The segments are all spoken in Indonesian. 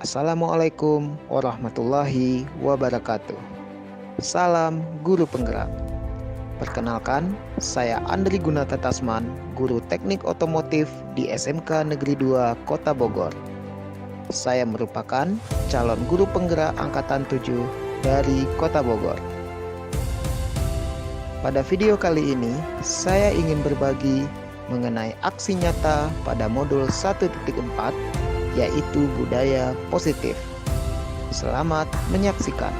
Assalamualaikum warahmatullahi wabarakatuh. Salam Guru Penggerak. Perkenalkan, saya Andri Gunata Tasman, Guru Teknik Otomotif di SMK Negeri 2 Kota Bogor. Saya merupakan calon guru penggerak angkatan 7 dari Kota Bogor. Pada video kali ini, saya ingin berbagi mengenai aksi nyata pada modul 1.4, yaitu budaya positif. Selamat menyaksikan.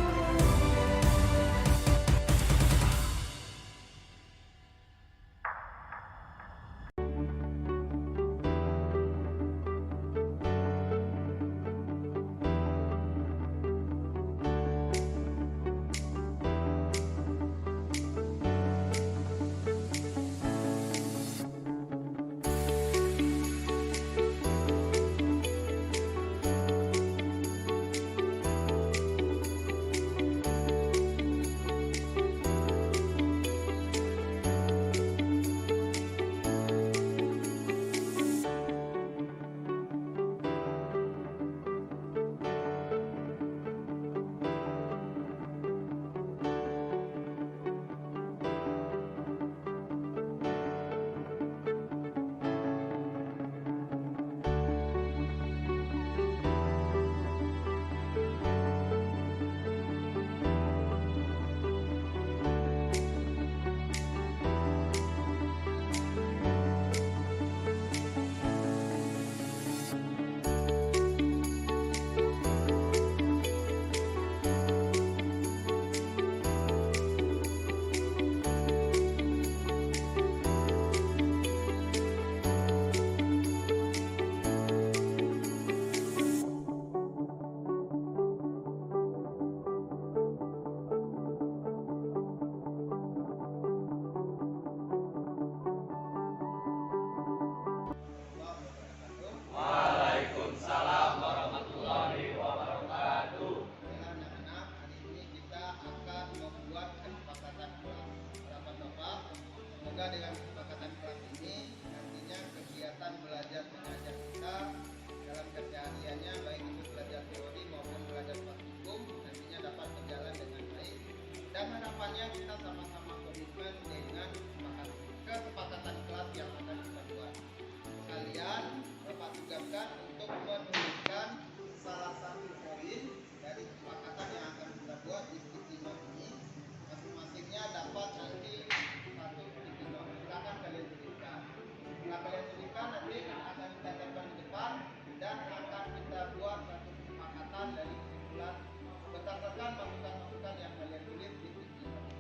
Waalaikumsalam warahmatullahi wabarakatuh. Anak-anak, hari ini kita akan membuat kesepakatan kelas. Bapak-bapak, semoga dengan kesepakatan kelas ini nantinya kegiatan belajar mengajar kita dalam kesehariannya, baik itu belajar teori maupun belajar praktikum, nantinya dapat berjalan dengan baik. Dan harapannya kita sama-sama komitmen dengan kesepakatan kelas yang akan kita buat. Kalian Bapak tugaskan untuk menuliskan salah satu poin dari kesepakatan yang akan kita buat di sticky note ini. Masing-masingnya dapat nanti satu sticky note. Silakan kalian tuliskan. Setelah kalian tuliskan, nanti akan kita tempel di depan dan akan kita buat satu kesepakatan dari kesimpulan berdasarkan masukan-masukan yang kalian tulis di sticky note.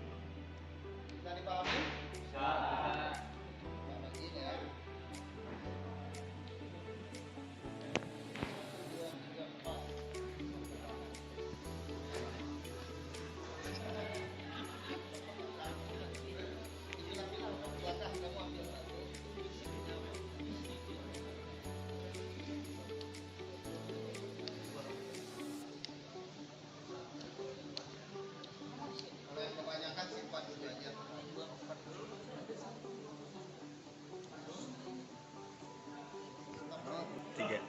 Bisa dipahami? Bisa. Nah, begini ya. Kalau yang kebanyakan simpan dulu aja. Tiga.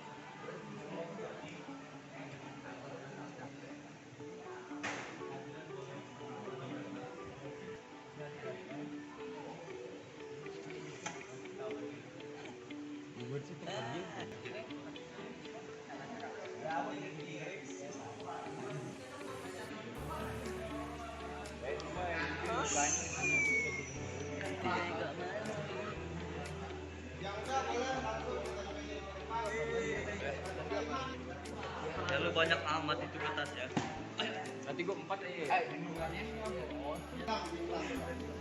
Yang udah boleh langsung kita pilih Ya lu banyak amat itu kertas ya. Nanti gue 4 aja.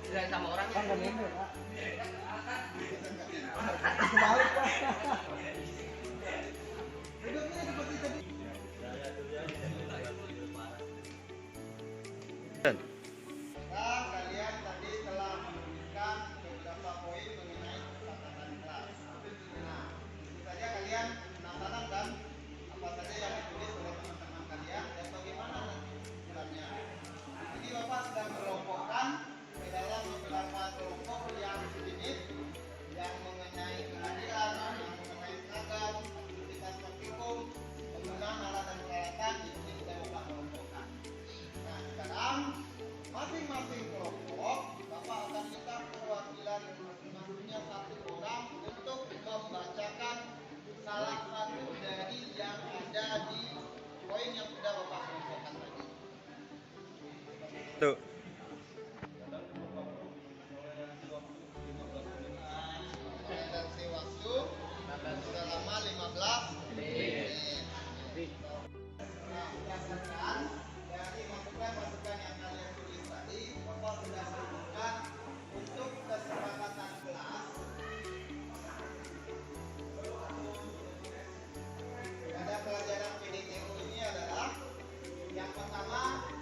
Tidak sama orangnya. Dan kalian tadi telah menuliskan beberapa poin mengenai kesepakatan kelas. Nah, tentu saja kalian penasaran kan apa saja yang ditulis oleh teman-teman kalian dan bagaimana nanti kesimpulannya. Jadi Bapak sedang merombokkan ke dalam beberapa kelompok yang sedikit yang mengenai kehadiran, yang mengenai seragam, aktivitas praktikum, penggunaan alat dan Tuh. Toleransi waktu selama 15 menit. Nah, berdasarkan dari masukan-masukan yang kalian tulis tadi, Bapak sudah sebutkan untuk kesepakatan kelas. Pada pelajaran PDTU ini adalah yang pertama,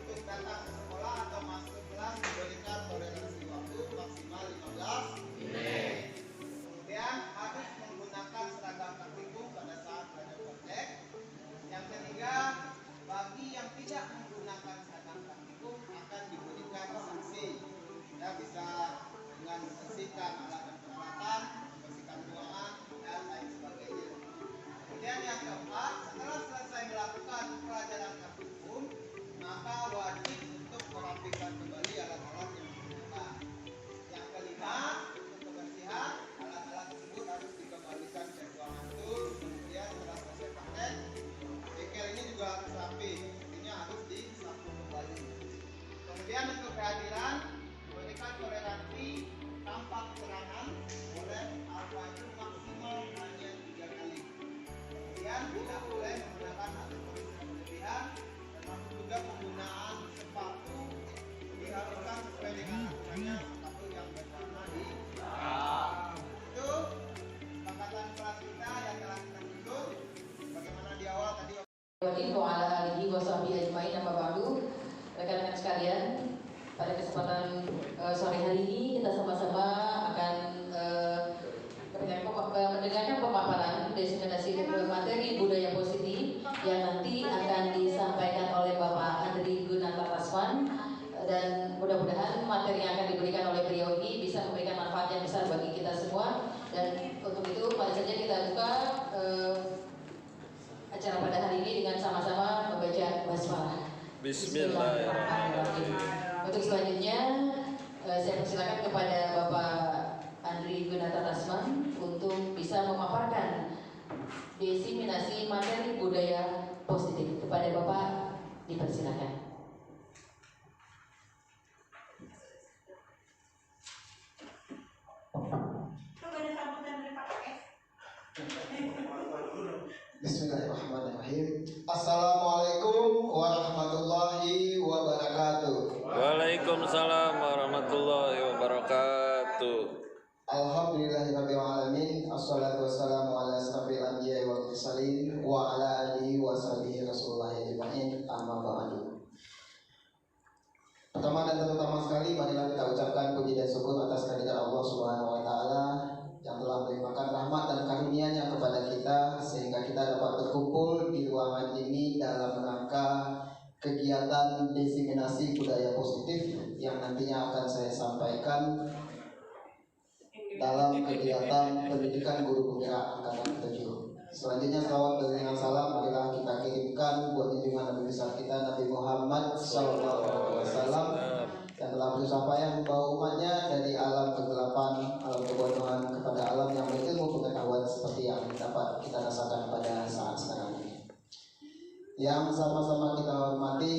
untuk datang ke sekolah atau masuk ke kelas diberikan toleransi waktu maksimal 15 menit. Kemudian harus menggunakan seragam praktikum pada saat belajar praktek. Yang ketiga, bagi yang tidak menggunakan seragam praktikum akan diberikan sanksi. Ya, bisa dengan membersihkan alat dan peralatan, membersihkan ruangan, dan lain sebagainya. Kemudian yang keempat, setelah selesai melakukan pelajaran praktikum, maka wajib untuk merapikan kembali alat-alat yang digunakan. Yang kelima, untuk kebersihan, alat-alat tersebut harus dikembalikan ke ruangan tool. Kemudian setelah selesai praktek, bengkel ini juga harus rapi, artinya harus disapu kembali. Kemudian untuk kehadiran, berikan toleransi tanpa keterangan oleh alfa itu maksimal hanya 3 kali. Kemudian tidak boleh menggunakan aksesoris yang berlebihan, termasuk juga penggunaan sepatu diharuskan sesuai dengan aturannya, sepatu yang berwarna hitam. Itu kesepakatan kelas kita yang telah kita susun. Bagaimana di awal tadi? Wa ala alihi wa sahbihi ajmain, amma ba'du. Rekan-rekan sekalian, pada kesempatan sore hari ini kita sama-sama akan mendengarkan pemaparan diseminasi materi budaya positif yang nanti akan disampaikan oleh Bapak Andri Gunata Tasman, dan mudah-mudahan materi yang akan diberikan oleh beliau ini bisa memberikan manfaat yang besar bagi kita semua. Dan untuk itu mari saja kita buka acara pada hari ini dengan sama-sama membaca basmalah. Bismillahirrahmanirrahim. Untuk selanjutnya saya persilakan kepada Bapak Andri Gunata Tasman untuk bisa memaparkan diseminasi materi budaya positif. Kepada Bapak dipersilakan. Bismillahirrahmanirrahim. Assalamualaikum warahmatullahi wabarakatuh. Waalaikumsalam warahmatullahi wabarakatuh. Alhamdulillahirabbil alamin. Assalatu wassalamu ala asrofil anbiya'i wal mursalin wa ala alihi wa sahbihi rasulullah ajmain. Amma ba'du. Pertama dan terutama sekali, marilah kita ucapkan puji dan syukur atas kehadirat Allah Subhanahu wa taala yang telah melimpahkan rahmat dan karunia-Nya kepada kita sehingga kita dapat berkumpul di ruangan ini dalam rangka kegiatan diseminasi budaya positif yang nantinya akan saya sampaikan dalam kegiatan pendidikan guru penggerak angkatan 7. Selanjutnya salawat dengan salam marilah kita kirimkan buat junjungan Nabi besar kita Nabi Muhammad SAW yang telah berusaha payah membawa umatnya dari alam kegelapan, alam kebodohan kepada alam yang berilmu pengetahuan seperti yang dapat kita rasakan pada saat sekarang ini. Yang sama-sama kita hormati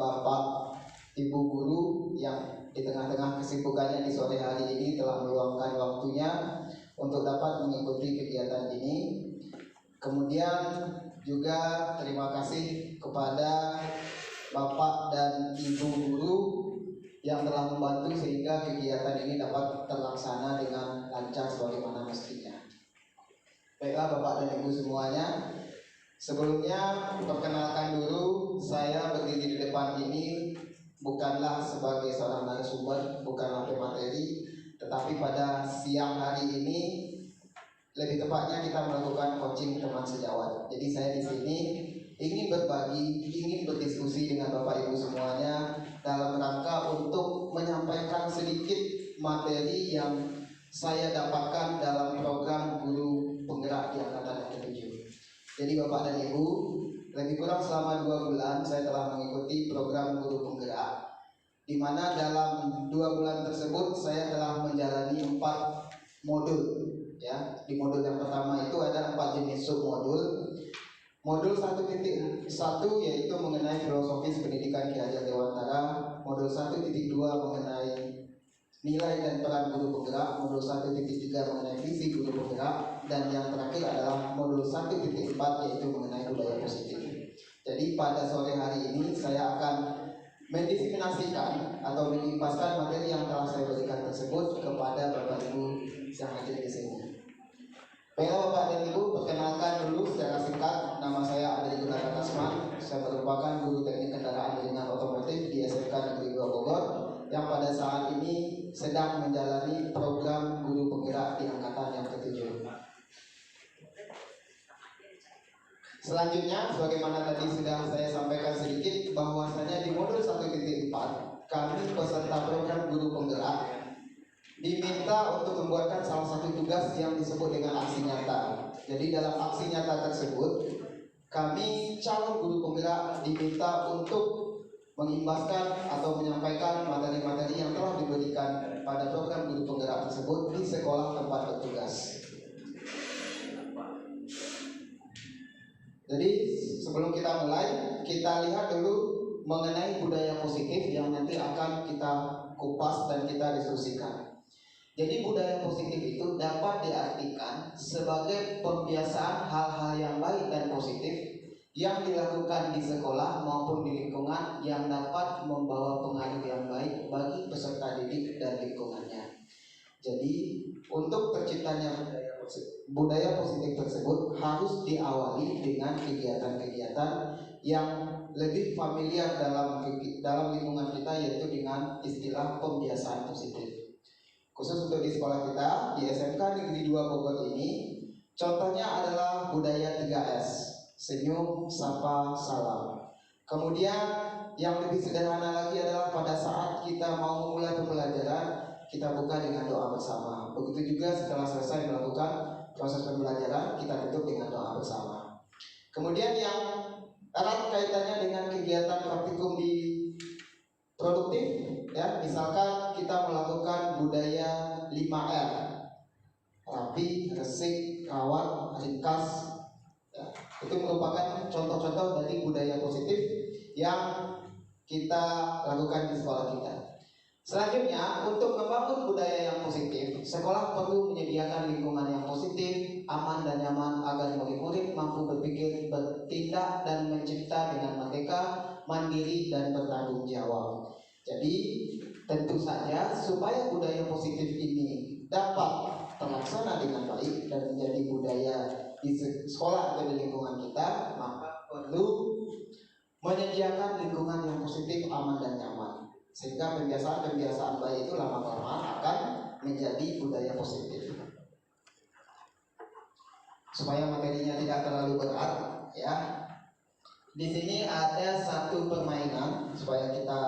Bapak Ibu Guru yang di tengah-tengah kesibukannya di sore hari ini telah meluangkan waktunya untuk dapat mengikuti kegiatan ini. Kemudian juga terima kasih kepada Bapak dan Ibu Guru yang telah membantu sehingga kegiatan ini dapat terlaksana dengan lancar sebagaimana mestinya. Baiklah Bapak dan Ibu semuanya, sebelumnya perkenalkan dulu, saya berdiri di depan ini bukanlah sebagai seorang narasumber, bukanlah pemateri, tetapi pada siang hari ini lebih tepatnya kita melakukan coaching teman sejawat. Jadi saya di sini ingin berbagi, ingin berdiskusi dengan Bapak Ibu semuanya dalam rangka untuk menyampaikan sedikit materi yang saya dapatkan dalam program guru penggerak di angkatan yang ke-7. Jadi Bapak dan Ibu, lebih kurang selama 2 bulan saya telah mengikuti program guru penggerak, di mana dalam 2 bulan tersebut saya telah menjalani 4 modul. Ya, di modul yang pertama itu ada 4 jenis submodul. Modul 1.1 yaitu mengenai filosofis pendidikan Ki Hajar Dewantara, modul 1.2 mengenai nilai dan peran guru penggerak, modul 1.3 mengenai visi guru penggerak, dan yang terakhir adalah modul 1.4 yaitu mengenai budaya positif. Jadi pada sore hari ini saya akan mendiseminasikan atau mengimpaskan materi yang telah saya berikan tersebut kepada Bapak Ibu yang hadir di sini. Baiklah Bapak dan Ibu, perkenalkan dulu secara singkat, nama saya Andri Gunawan Tasman. Saya merupakan guru teknik kendaraan ringan otomotif di SMK Negeri 2 Bogor yang pada saat ini sedang menjalani program guru penggerak di angkatan yang ke-7. Selanjutnya, sebagaimana tadi sudah saya sampaikan sedikit, bahwasanya di modul 1.4 kami peserta program guru penggerak diminta untuk membuatkan salah satu tugas yang disebut dengan aksi nyata. Jadi dalam aksi nyata tersebut, kami calon guru penggerak diminta untuk mengimbaskan atau menyampaikan materi-materi yang telah diberikan pada program guru penggerak tersebut di sekolah tempat bertugas. Jadi sebelum kita mulai, kita lihat dulu mengenai budaya positif yang nanti akan kita kupas dan kita diskusikan. Jadi budaya positif itu dapat diartikan sebagai pembiasaan hal-hal yang baik dan positif yang dilakukan di sekolah maupun di lingkungan yang dapat membawa pengaruh yang baik bagi peserta didik dan lingkungannya. Jadi untuk terciptanya budaya positif tersebut harus diawali dengan kegiatan-kegiatan yang lebih familiar dalam lingkungan kita, yaitu dengan istilah pembiasaan positif. Khusus untuk di sekolah kita, di SMK Negeri 2 Bogor ini, contohnya adalah budaya 3S, senyum, sapa, salam. Kemudian yang lebih sederhana lagi adalah pada saat kita mau memulai pembelajaran, kita buka dengan doa bersama. Begitu juga setelah selesai melakukan proses pembelajaran, kita tutup dengan doa bersama. Kemudian yang erat kaitannya dengan kegiatan praktikum di produktif, ya, misalkan kita melakukan budaya 5R, rapi, resik, rawat, ringkas, ya, itu merupakan contoh-contoh dari budaya positif yang kita lakukan di sekolah kita. Selanjutnya, untuk membangun budaya yang positif, sekolah perlu menyediakan lingkungan yang positif, aman dan nyaman agar murid-murid mampu berpikir, bertindak, dan mencipta dengan merdeka, mandiri, dan bertanggung jawab. Jadi tentu saja supaya budaya positif ini dapat terlaksana dengan baik dan menjadi budaya di sekolah atau di lingkungan kita, maka perlu menyediakan lingkungan yang positif, aman, dan nyaman, sehingga pembiasaan-pembiasaan baik itu lama-kelamaan akan menjadi budaya positif. Supaya materinya tidak terlalu berat, ya. Di sini ada satu permainan supaya kita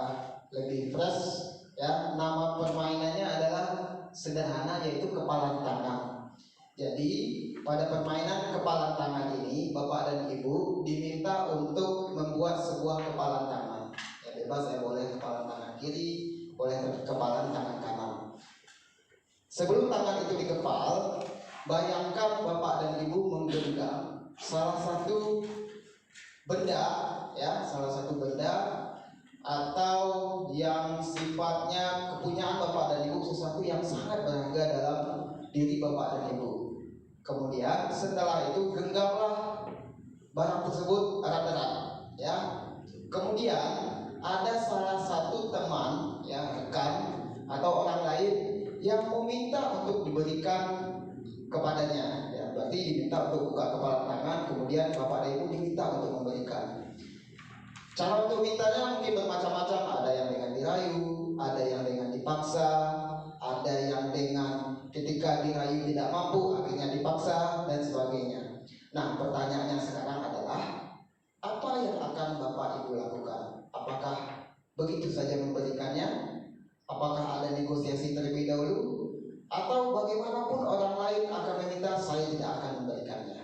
lebih fresh, ya. Nama permainannya adalah sederhana, yaitu kepalan tangan. Jadi pada permainan kepalan tangan ini, Bapak dan Ibu diminta untuk membuat sebuah kepalan tangan. Ya, bebas, saya boleh kepalan tangan kiri, boleh kepalan tangan kanan. Sebelum tangan itu dikepal, bayangkan Bapak dan Ibu menggenggam salah satu benda, ya, salah satu benda atau yang sifatnya kepunyaan Bapak dan Ibu, sesuatu yang sangat berharga dalam diri Bapak dan Ibu. Kemudian setelah itu genggamlah barang tersebut erat-erat, ya. Kemudian ada salah satu teman, ya, rekan atau orang lain yang meminta untuk diberikan kepadanya, ya. Berarti diminta untuk buka kepala tangan, kemudian Bapak dan Ibu diminta untuk memberikan. Cara untuk mintanya mungkin bermacam-macam, ada yang dengan dirayu, ada yang dengan dipaksa, ada yang dengan ketika dirayu tidak mampu akhirnya dipaksa, dan sebagainya. Nah, pertanyaannya sekarang adalah apa yang akan Bapak Ibu lakukan? Apakah begitu saja memberikannya? Apakah ada negosiasi terlebih dahulu? Atau bagaimanapun orang lain akan meminta, saya tidak akan memberikannya.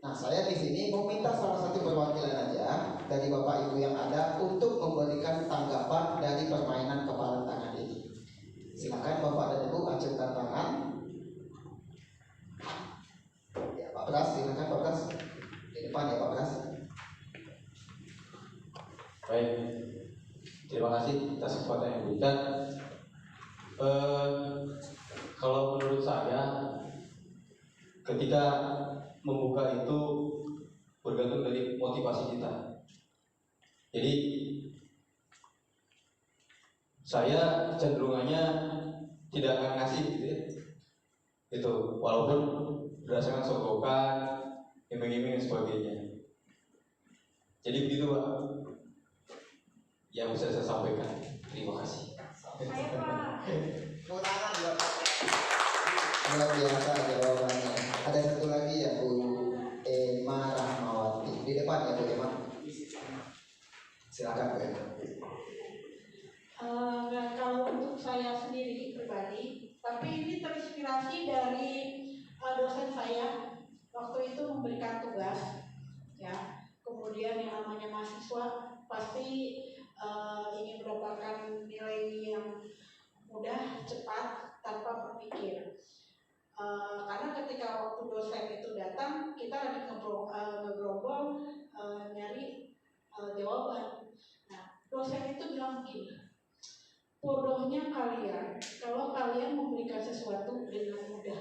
Nah, saya di sini meminta salah satu perwakilan aja dari Bapak Ibu yang ada untuk memberikan tanggapan dari permainan kepalan tangan ini. Silakan Bapak dan Ibu acungkan tangan. Ya, Pak Pras, silakan Pak Pras. Di depan ya Pak Pras. Kalau menurut saya, ketika membuka itu bergantung dari motivasi kita. Jadi saya cenderungannya tidak akan ngasih gitu ya. Itu walaupun berdasarkan sogokan, iming-iming dan sebagainya. Jadi begitu Pak yang bisa saya sampaikan. Terima kasih. Tepuk tangan buat Pak. Luar biasa jawabannya. Ada satu lagi ya Bu Emma Rahmawati di depan ya Bu Emma. Silakan Bu Emma. Kalau untuk saya sendiri pribadi, tapi ini terinspirasi dari dosen saya waktu itu memberikan tugas, ya. Kemudian yang namanya mahasiswa pasti ingin mendapatkan nilai yang mudah, cepat, tanpa berpikir. Karena ketika waktu dosen itu datang, kita lagi ngegrombol nyari jawaban. Nah, dosen itu bilang begini, bodohnya kalian kalau kalian memberikan sesuatu dengan mudah.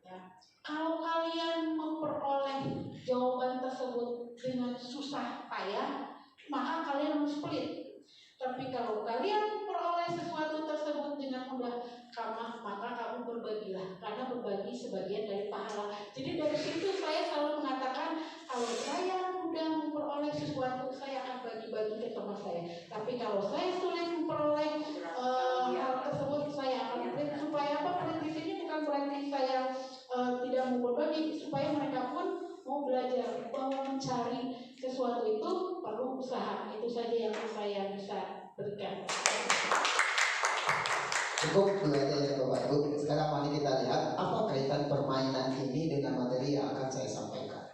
Ya. Kalau kalian memperoleh jawaban tersebut dengan susah payah, maka kalian harus pelit. Tapi kalau kalian memperoleh sesuatu tersebut dengan mudah, maka kamu berbagilah, karena berbagi sebagian dari pahala. Jadi dari situ saya selalu mengatakan, kalau saya mudah memperoleh sesuatu, saya akan bagi-bagi ke teman saya. Tapi kalau saya sulit memperoleh hal tersebut, saya akan pelit. Supaya apa? Pelit di sini bukan berarti saya tidak mau berbagi, supaya mereka pun mau belajar bahwa mencari sesuatu itu perlu usaha. Itu saja yang saya bisa berikan. Cukup belajar ya Bapak Ibu. Sekarang mari kita lihat apa kaitan permainan ini dengan materi yang akan saya sampaikan.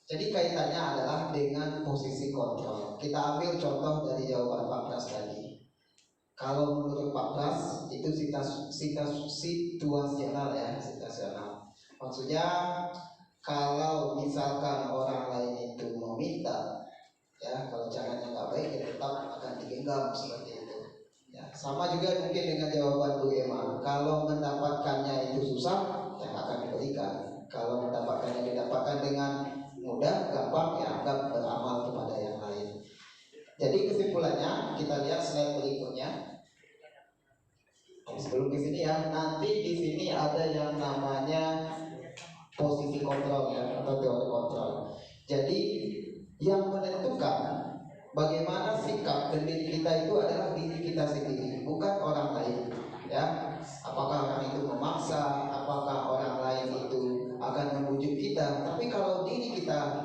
Jadi kaitannya adalah dengan posisi kontrol. Kita ambil contoh dari jawaban Pak Pras tadi. Kalau menurut Pak Pras itu situasional ya, situasional. Maksudnya kalau misalkan orang lain itu meminta, ya kalau caranya nggak baik, ya tetap akan digenggam seperti itu. Ya, sama juga mungkin dengan jawaban Bu Emma. Kalau mendapatkannya itu susah, ya nggak akan diberikan. Kalau mendapatkannya didapatkan dengan mudah, gampang, ya anggap beramal kepada yang lain. Jadi kesimpulannya kita lihat slide berikutnya. Sebelum ke sini ya, nanti di sini ada yang namanya posisi kontrol ya, atau teori kontrol. Jadi yang menentukan bagaimana sikap dan diri kita itu adalah diri kita sendiri, bukan orang lain. Ya, apakah orang itu memaksa, apakah orang lain itu akan membujuk kita. Tapi kalau diri kita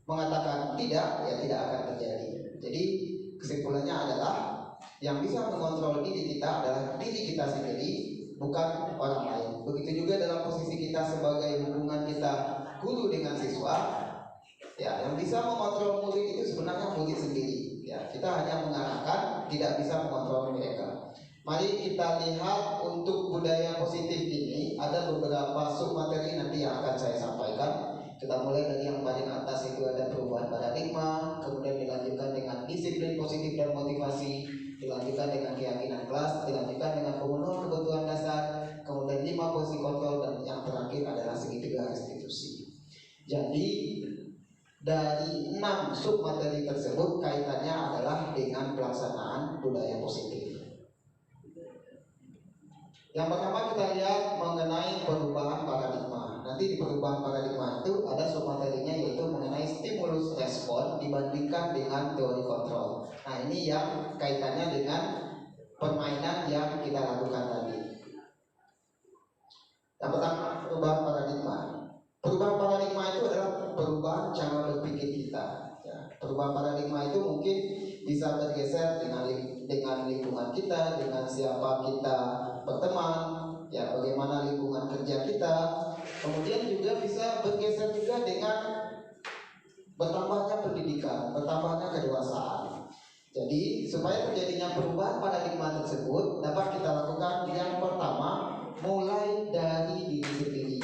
mengatakan tidak, ya tidak akan terjadi. Jadi kesimpulannya adalah yang bisa mengontrol diri kita adalah diri kita sendiri, bukan orang lain. Begitu juga dalam posisi kita sebagai hubungan kita guru dengan siswa. Ya, yang bisa mengontrol murid itu sebenarnya murid sendiri. Ya, kita hanya mengarahkan, tidak bisa mengontrol mereka. Mari kita lihat untuk budaya positif ini ada beberapa sub materi nanti yang akan saya sampaikan. Kita mulai dari yang paling atas itu ada perubahan paradigma, kemudian dilanjutkan dengan disiplin positif dan motivasi, dilanjutkan dengan keyakinan kelas, dilanjutkan dengan pemenuhan kebutuhan dasar, kemudian 5 posisi kontrol, dan yang terakhir adalah segitiga restitusi. Jadi dari 6 sub materi tersebut kaitannya adalah dengan pelaksanaan budaya positif. Yang pertama kita lihat mengenai perubahan paradigma. Nanti di perubahan paradigma itu ada sub materinya yaitu mengenai stimulus respon dibandingkan dengan teori kontrol. Nah ini yang kaitannya dengan permainan yang kita lakukan tadi. Yang pertama perubahan paradigma. Perubahan paradigma itu adalah perubahan cara berpikir kita. Ya, perubahan paradigma itu mungkin bisa bergeser dengan lingkungan kita, dengan siapa kita berteman, ya bagaimana lingkungan kerja kita. Kemudian juga bisa bergeser juga dengan bertambahnya pendidikan, bertambahnya kedewasaan. Jadi supaya terjadinya perubahan paradigma tersebut dapat kita lakukan yang pertama mulai dari diri sendiri.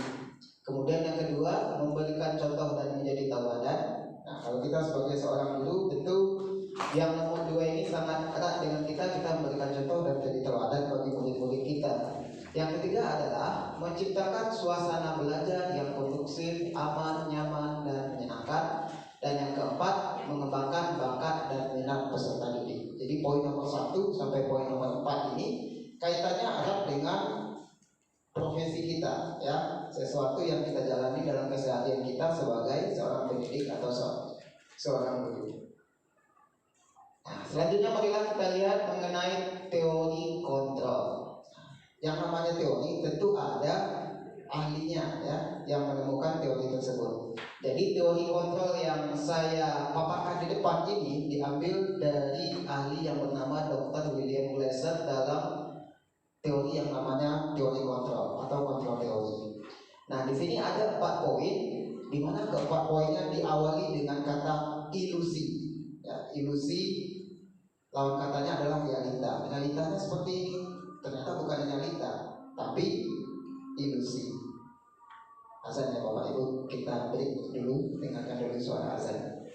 Kemudian yang kedua memberikan contoh dan menjadi tauladan. Nah kalau kita sebagai seorang guru tentu yang nomor 2 ini sangat erat dengan kita memberikan contoh dan menjadi tauladan bagi murid adalah menciptakan suasana belajar yang kondusif, aman, nyaman, dan menyenangkan. Dan yang keempat, mengembangkan bakat dan minat peserta didik. Jadi poin nomor 1 sampai poin nomor 4 ini kaitannya erat dengan profesi kita, ya, sesuatu yang kita jalani dalam keseharian kita sebagai seorang pendidik atau seorang guru. Nah, selanjutnya marilah kita lihat mengenai teori kontrol. Yang namanya teori tentu ada ahlinya, ya, yang menemukan teori tersebut. Jadi teori kontrol yang saya paparkan di depan ini diambil dari ahli yang bernama Dr. William Glasser dalam teori yang namanya teori kontrol atau kontrol teori. Nah, di sini ada 4 poin, di mana keempat poinnya diawali dengan kata ilusi. Ya, ilusi lawan katanya adalah realita. Realitanya seperti ini. Ternyata bukan realita, tapi ilusi. Azan ya Bapak Ibu, kita break dulu, dengarkan dulu suara azan.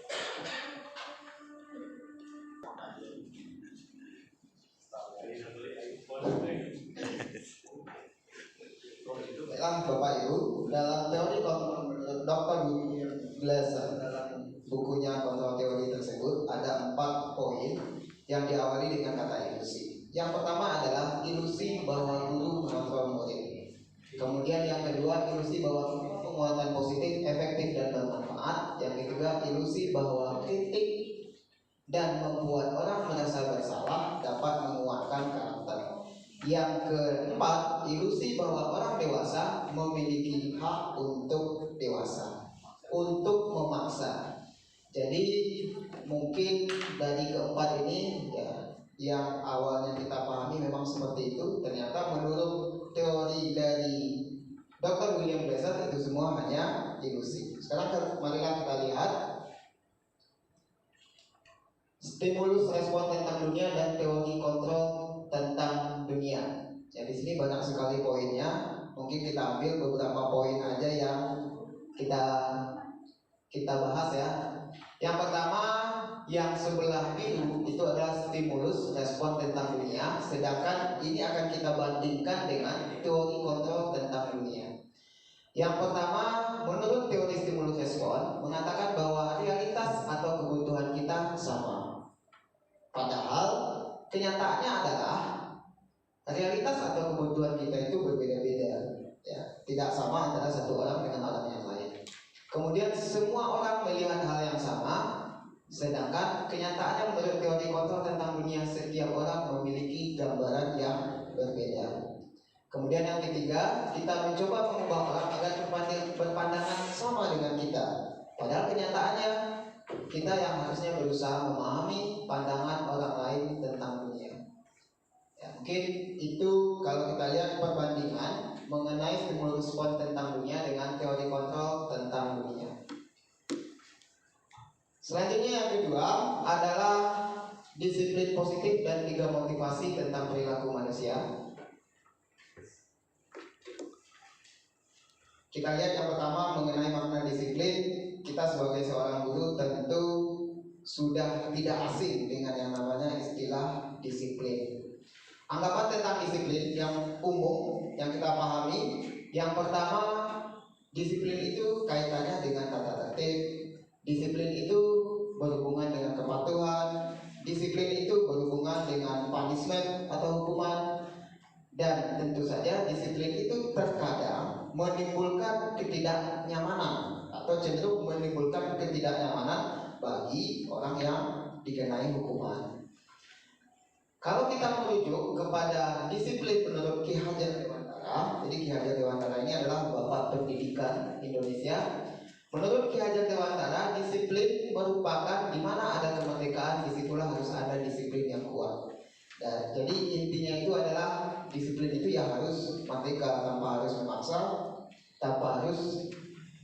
Baiklah Bapak Ibu, dalam teori kontrol menurut Dr. William Glasser dalam bukunya kontrol teori tersebut ada 4 poin yang diawali dengan kata ilusi. Yang pertama adalah ilusi bahwa guru mengontrol murid. Kemudian yang kedua, ilusi bahwa penguatan positif, efektif, dan bermanfaat. Yang ketiga, ilusi bahwa kritik dan membuat orang merasa bersalah dapat menguatkan karakter. Yang keempat, ilusi bahwa orang dewasa memiliki hak untuk dewasa, untuk memaksa. Jadi mungkin dari keempat ini, ya, yang awalnya kita pahami memang seperti itu, ternyata menurut teori dari Dr. William Glasser itu semua hanya ilusi. Sekarang marilah kita lihat stimulus respon tentang dunia dan teori kontrol tentang dunia. Jadi di sini banyak sekali poinnya. Mungkin kita ambil beberapa poin aja yang kita bahas, ya. Yang pertama, yang sebelah biru itu adalah stimulus respon tentang dunia, sedangkan ini akan kita bandingkan dengan teori kontrol tentang dunia. Yang pertama, menurut teori stimulus respon mengatakan bahwa realitas atau kebutuhan kita sama. Padahal kenyataannya adalah realitas atau kebutuhan kita itu berbeda-beda, ya, tidak sama antara satu orang dengan orang yang lain. Kemudian semua orang melihat hal yang sama, sedangkan kenyataannya menurut teori kontrol tentang dunia setiap orang memiliki gambaran yang berbeda. Kemudian yang ketiga, kita mencoba mengubah orang agar berpandangan sama dengan kita. Padahal kenyataannya kita yang harusnya berusaha memahami pandangan orang lain tentang dunia. Ya, mungkin itu kalau kita lihat perbandingan mengenai stimulus respon tentang dunia dengan teori kontrol tentang dunia. Selanjutnya yang kedua adalah disiplin positif dan 3 motivasi tentang perilaku manusia. Kita lihat yang pertama mengenai makna disiplin. Kita sebagai seorang guru tentu sudah tidak asing dengan yang namanya istilah disiplin. Anggapan tentang disiplin yang umum yang kita pahami, yang pertama, disiplin itu kaitannya dengan tata tertib. Disiplin itu berhubungan dengan kepatuhan. Disiplin itu berhubungan dengan punishment atau hukuman. Dan tentu saja disiplin itu terkadang menimbulkan ketidaknyamanan atau cenderung menimbulkan ketidaknyamanan bagi orang yang dikenai hukuman. Kalau kita merujuk kepada disiplin menurut Ki Hajar Dewantara, jadi Ki Hajar Dewantara ini adalah bapak pendidikan Indonesia. Menurut Ki Hajar Dewantara, disiplin merupakan di mana ada kemerdekaan, disitulah harus ada disiplin yang kuat. Dan jadi intinya itu adalah disiplin itu ya harus merdeka, tanpa harus memaksa, tanpa harus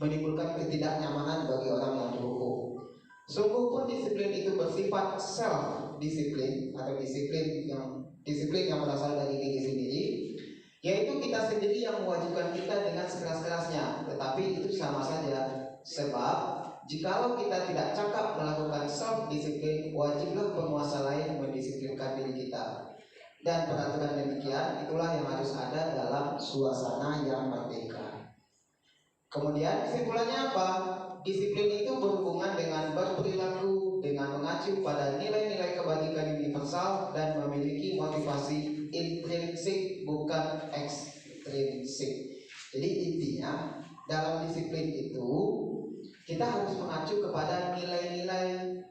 menimbulkan ketidaknyamanan bagi orang yang dihukum. Sungguh pun disiplin itu bersifat self disiplin atau disiplin yang berasal dari diri sendiri, yaitu kita sendiri yang mewajibkan kita dengan sekeras-kerasnya. Tetapi itu sama saja, sebab jikalau kita tidak cakap melakukan self disiplin, wajiblah penguasa lain mendisiplinkan diri kita. dan peraturan demikian itulah yang harus ada dalam suasana yang merdeka. Kemudian kesimpulannya apa? Disiplin itu berhubungan dengan berperilaku dengan mengacu pada nilai-nilai kebajikan universal dan memiliki motivasi intrinsik bukan ekstrinsik. Jadi intinya dalam disiplin itu kita harus mengacu kepada nilai-nilai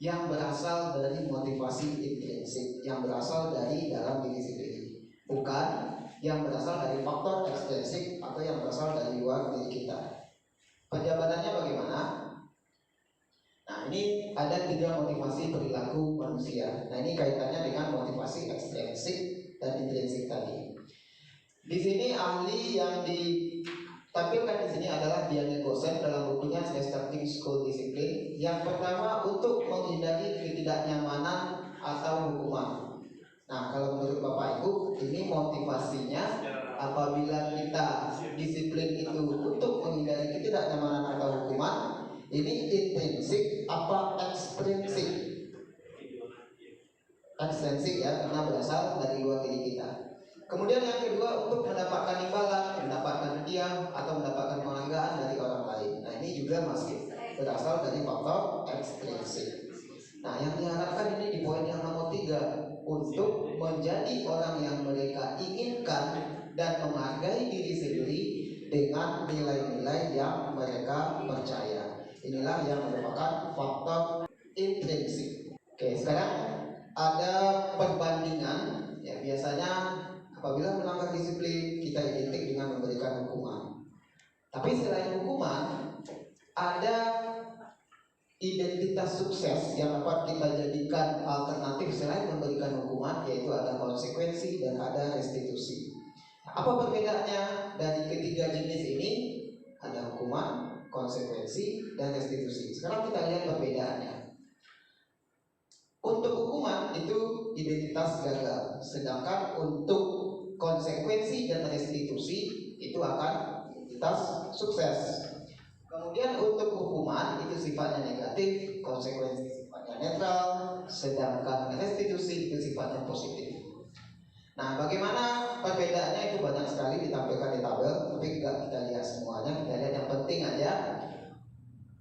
yang berasal dari motivasi intrinsik, yang berasal dari dalam diri sendiri, bukan yang berasal dari faktor ekstrinsik atau yang berasal dari luar diri kita. Penjabarannya bagaimana? Nah, ini ada 3 motivasi perilaku manusia. Nah, ini kaitannya dengan motivasi ekstrinsik dan intrinsik tadi. Di sini ahli yang ditampilkan di sini adalah Diane Gosen dalam bukunya Starting School Discipline. Yang pertama, untuk menghindari ketidaknyamanan atau hukuman. Nah, kalau menurut Bapak Ibu, ini motivasinya apabila kita disiplin itu untuk menghindari ketidaknyamanan atau hukuman, ini intrinsik apa ekstrinsik? Ekstrinsik ya, karena berasal dari luar diri kita. Kemudian yang kedua, untuk mendapatkan imbalan, mendapatkan hadiah atau mendapatkan penghargaan dari orang lain. Nah, ini juga masih berasal dari faktor ekstrinsik. Nah, yang diharapkan ini di poin yang nomor 3, untuk menjadi orang yang mereka inginkan dan menghargai diri sendiri dengan nilai-nilai yang mereka percaya. Inilah yang merupakan faktor intrinsik. Oke, sekarang ada perbandingan. Ya, biasanya apabila melanggar disiplin kita identik dengan memberikan hukuman. Tapi selain hukuman, ada identitas sukses yang dapat kita jadikan alternatif selain memberikan hukuman, yaitu ada konsekuensi dan ada restitusi. Apa perbedaannya dari ketiga jenis ini? Ada hukuman, konsekuensi, dan restitusi. Sekarang kita lihat perbedaannya. Untuk hukuman itu identitas gagal, sedangkan untuk konsekuensi dan restitusi itu akan identitas sukses. Kemudian untuk hukuman itu sifatnya negatif, konsekuensi sifatnya netral, sedangkan restitusi itu sifatnya positif. Nah, bagaimana perbedaannya itu banyak sekali ditampilkan di tabel, tapi tidak kita lihat semuanya, kita lihat yang penting aja.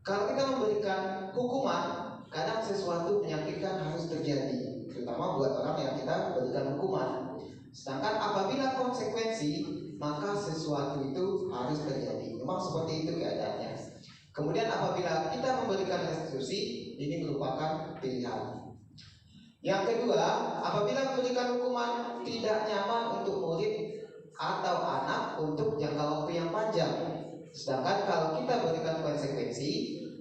Kalau kita memberikan hukuman, kadang sesuatu menyakitkan harus terjadi, terutama buat orang yang kita berikan hukuman. Sedangkan apabila konsekuensi, maka sesuatu itu harus terjadi. Memang seperti itu keadaannya. Kemudian apabila kita memberikan restitusi, ini merupakan pilihan. Yang kedua, apabila memberikan hukuman tidak nyaman untuk murid atau anak untuk jangka waktu yang panjang. Sedangkan kalau kita berikan konsekuensi,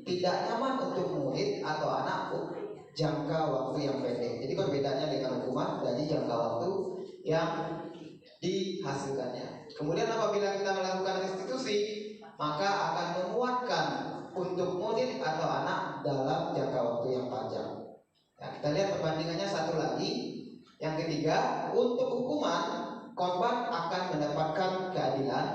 tidak nyaman untuk murid atau anak untuk jangka waktu yang pendek. Jadi perbedaannya dengan hukuman dari jangka waktu yang dihasilkannya. Kemudian apabila kita melakukan restitusi, maka akan menguatkan untuk murid atau anak dalam jangka waktu yang panjang. Nah, kita lihat perbandingannya satu lagi. Yang ketiga, untuk hukuman korban akan mendapatkan keadilan,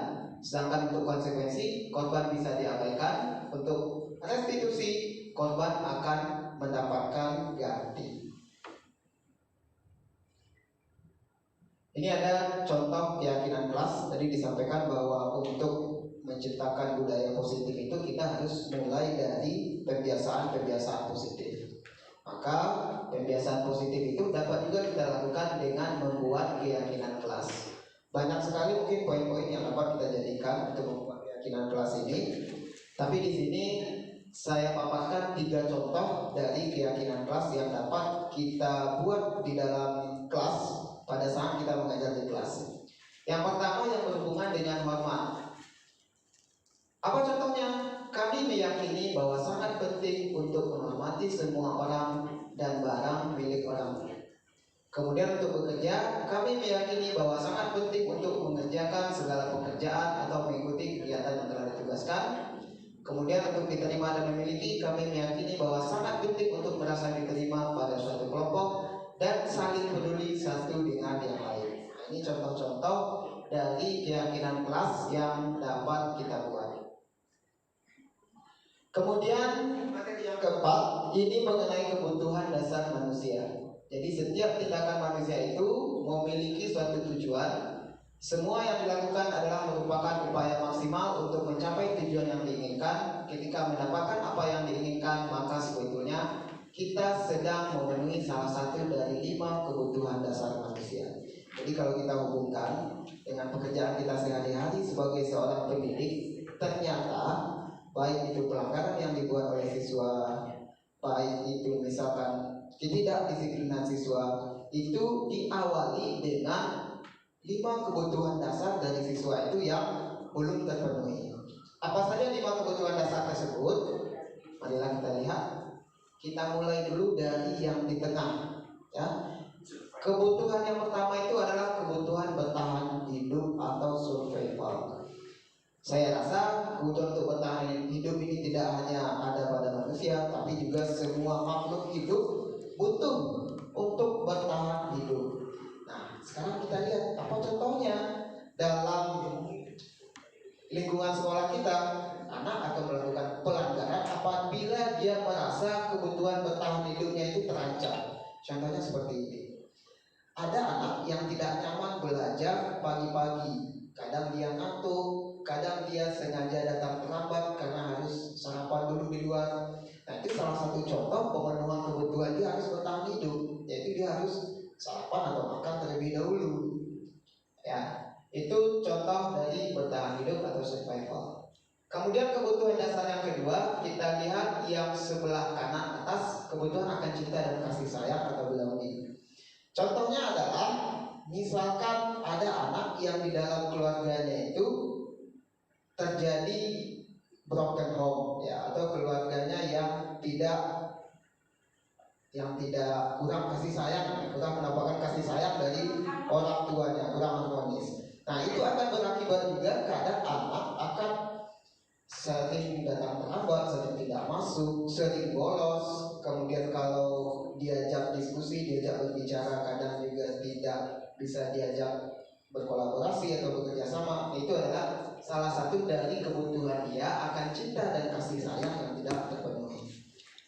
sedangkan untuk konsekuensi korban bisa diabaikan. Untuk restitusi korban akan mendapatkan ganti. Ini ada contoh keyakinan kelas. Tadi disampaikan bahwa untuk menciptakan budaya positif itu kita harus mulai dari pembiasaan-pembiasaan positif. Maka pembiasaan positif itu dapat juga kita lakukan dengan membuat keyakinan kelas. Banyak sekali mungkin poin-poin yang dapat kita jadikan untuk membuat keyakinan kelas ini. Tapi di sini saya paparkan 3 contoh dari keyakinan kelas yang dapat kita buat di dalam kelas pada saat kita mengajar di kelas. Yang pertama yang berhubungan dengan hormat. Apa contohnya? Kami meyakini bahwa sangat penting untuk menghormati semua orang dan barang milik orang. Kemudian untuk bekerja, kami meyakini bahwa sangat penting untuk mengerjakan segala pekerjaan atau mengikuti kegiatan yang telah ditugaskan. Kemudian untuk diterima dan memiliki, kami meyakini bahwa sangat penting untuk merasa diterima pada suatu kelompok dan saling peduli satu dengan yang lain. Nah, ini contoh-contoh dari keyakinan kelas yang dapat kita buat. Kemudian materi yang keempat, ini mengenai kebutuhan dasar manusia. Jadi setiap tindakan manusia itu memiliki suatu tujuan. Semua yang dilakukan adalah merupakan upaya maksimal untuk mencapai tujuan yang diinginkan. Ketika mendapatkan apa yang diinginkan, maka sebetulnya kita sedang memenuhi salah satu dari 5 kebutuhan dasar manusia. Jadi kalau kita hubungkan dengan pekerjaan kita sehari-hari sebagai seorang pendidik, ternyata baik itu pelanggaran yang dibuat oleh siswa, baik itu misalkan ketidakdisiplinan siswa, itu diawali dengan 5 kebutuhan dasar dari siswa itu yang belum terpenuhi. Apa saja 5 kebutuhan dasar tersebut? Marilah kita lihat. Kita mulai dulu dari yang di tengah, ya. Kebutuhan yang pertama itu adalah kebutuhan bertahan hidup atau survival. Saya rasa kebutuhan untuk bertahan hidup ini tidak hanya ada pada manusia, tapi juga semua makhluk hidup butuh untuk bertahan hidup. Nah, sekarang kita lihat apa contohnya dalam lingkungan sekolah kita. Anak akan melakukan pelanggaran apabila dia merasa kebutuhan bertahan hidupnya itu terancam. Contohnya seperti ini. Ada anak yang tidak nyaman belajar pagi-pagi. Kadang dia ngantuk, kadang dia sengaja datang terlambat karena harus sarapan dulu di luar. Nah, itu salah satu contoh pemenuhan kebutuhan dia harus bertahan hidup, yaitu dia harus sarapan atau makan terlebih dahulu. Ya, itu contoh dari bertahan hidup atau survival. Kemudian kebutuhan dasar yang kedua, kita lihat yang sebelah kanan atas, kebutuhan akan cinta dan kasih sayang atau belonging. Contohnya adalah misalkan ada anak yang di dalam keluarganya itu terjadi broken home, ya, atau keluarganya yang tidak kurang kasih sayang, kurang mendapatkan kasih sayang dari orang tuanya, kurang harmonis. Nah, itu akan berakibat juga kadang anak akan sering datang terlambat, sering tidak masuk, sering bolos. Kemudian kalau diajak diskusi, diajak berbicara, kadang juga tidak bisa diajak berkolaborasi atau bekerja sama. Itu adalah salah satu dari kebutuhan dia akan cinta dan kasih sayang yang tidak terpenuhi.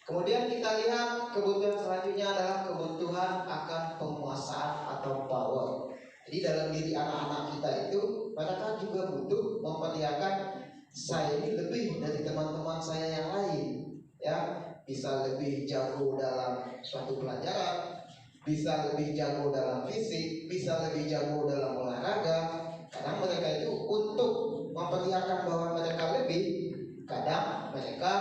Kemudian kita lihat kebutuhan selanjutnya adalah kebutuhan akan penguasaan atau power. Jadi dalam diri anak-anak kita itu, mereka juga butuh memperlihatkan saya ini lebih dari teman-teman saya yang lain, ya, bisa lebih jago dalam suatu pelajaran, bisa lebih jago dalam fisik, bisa lebih jago dalam olahraga. Kadang mereka itu untuk memperlihatkan bahwa mereka lebih, kadang mereka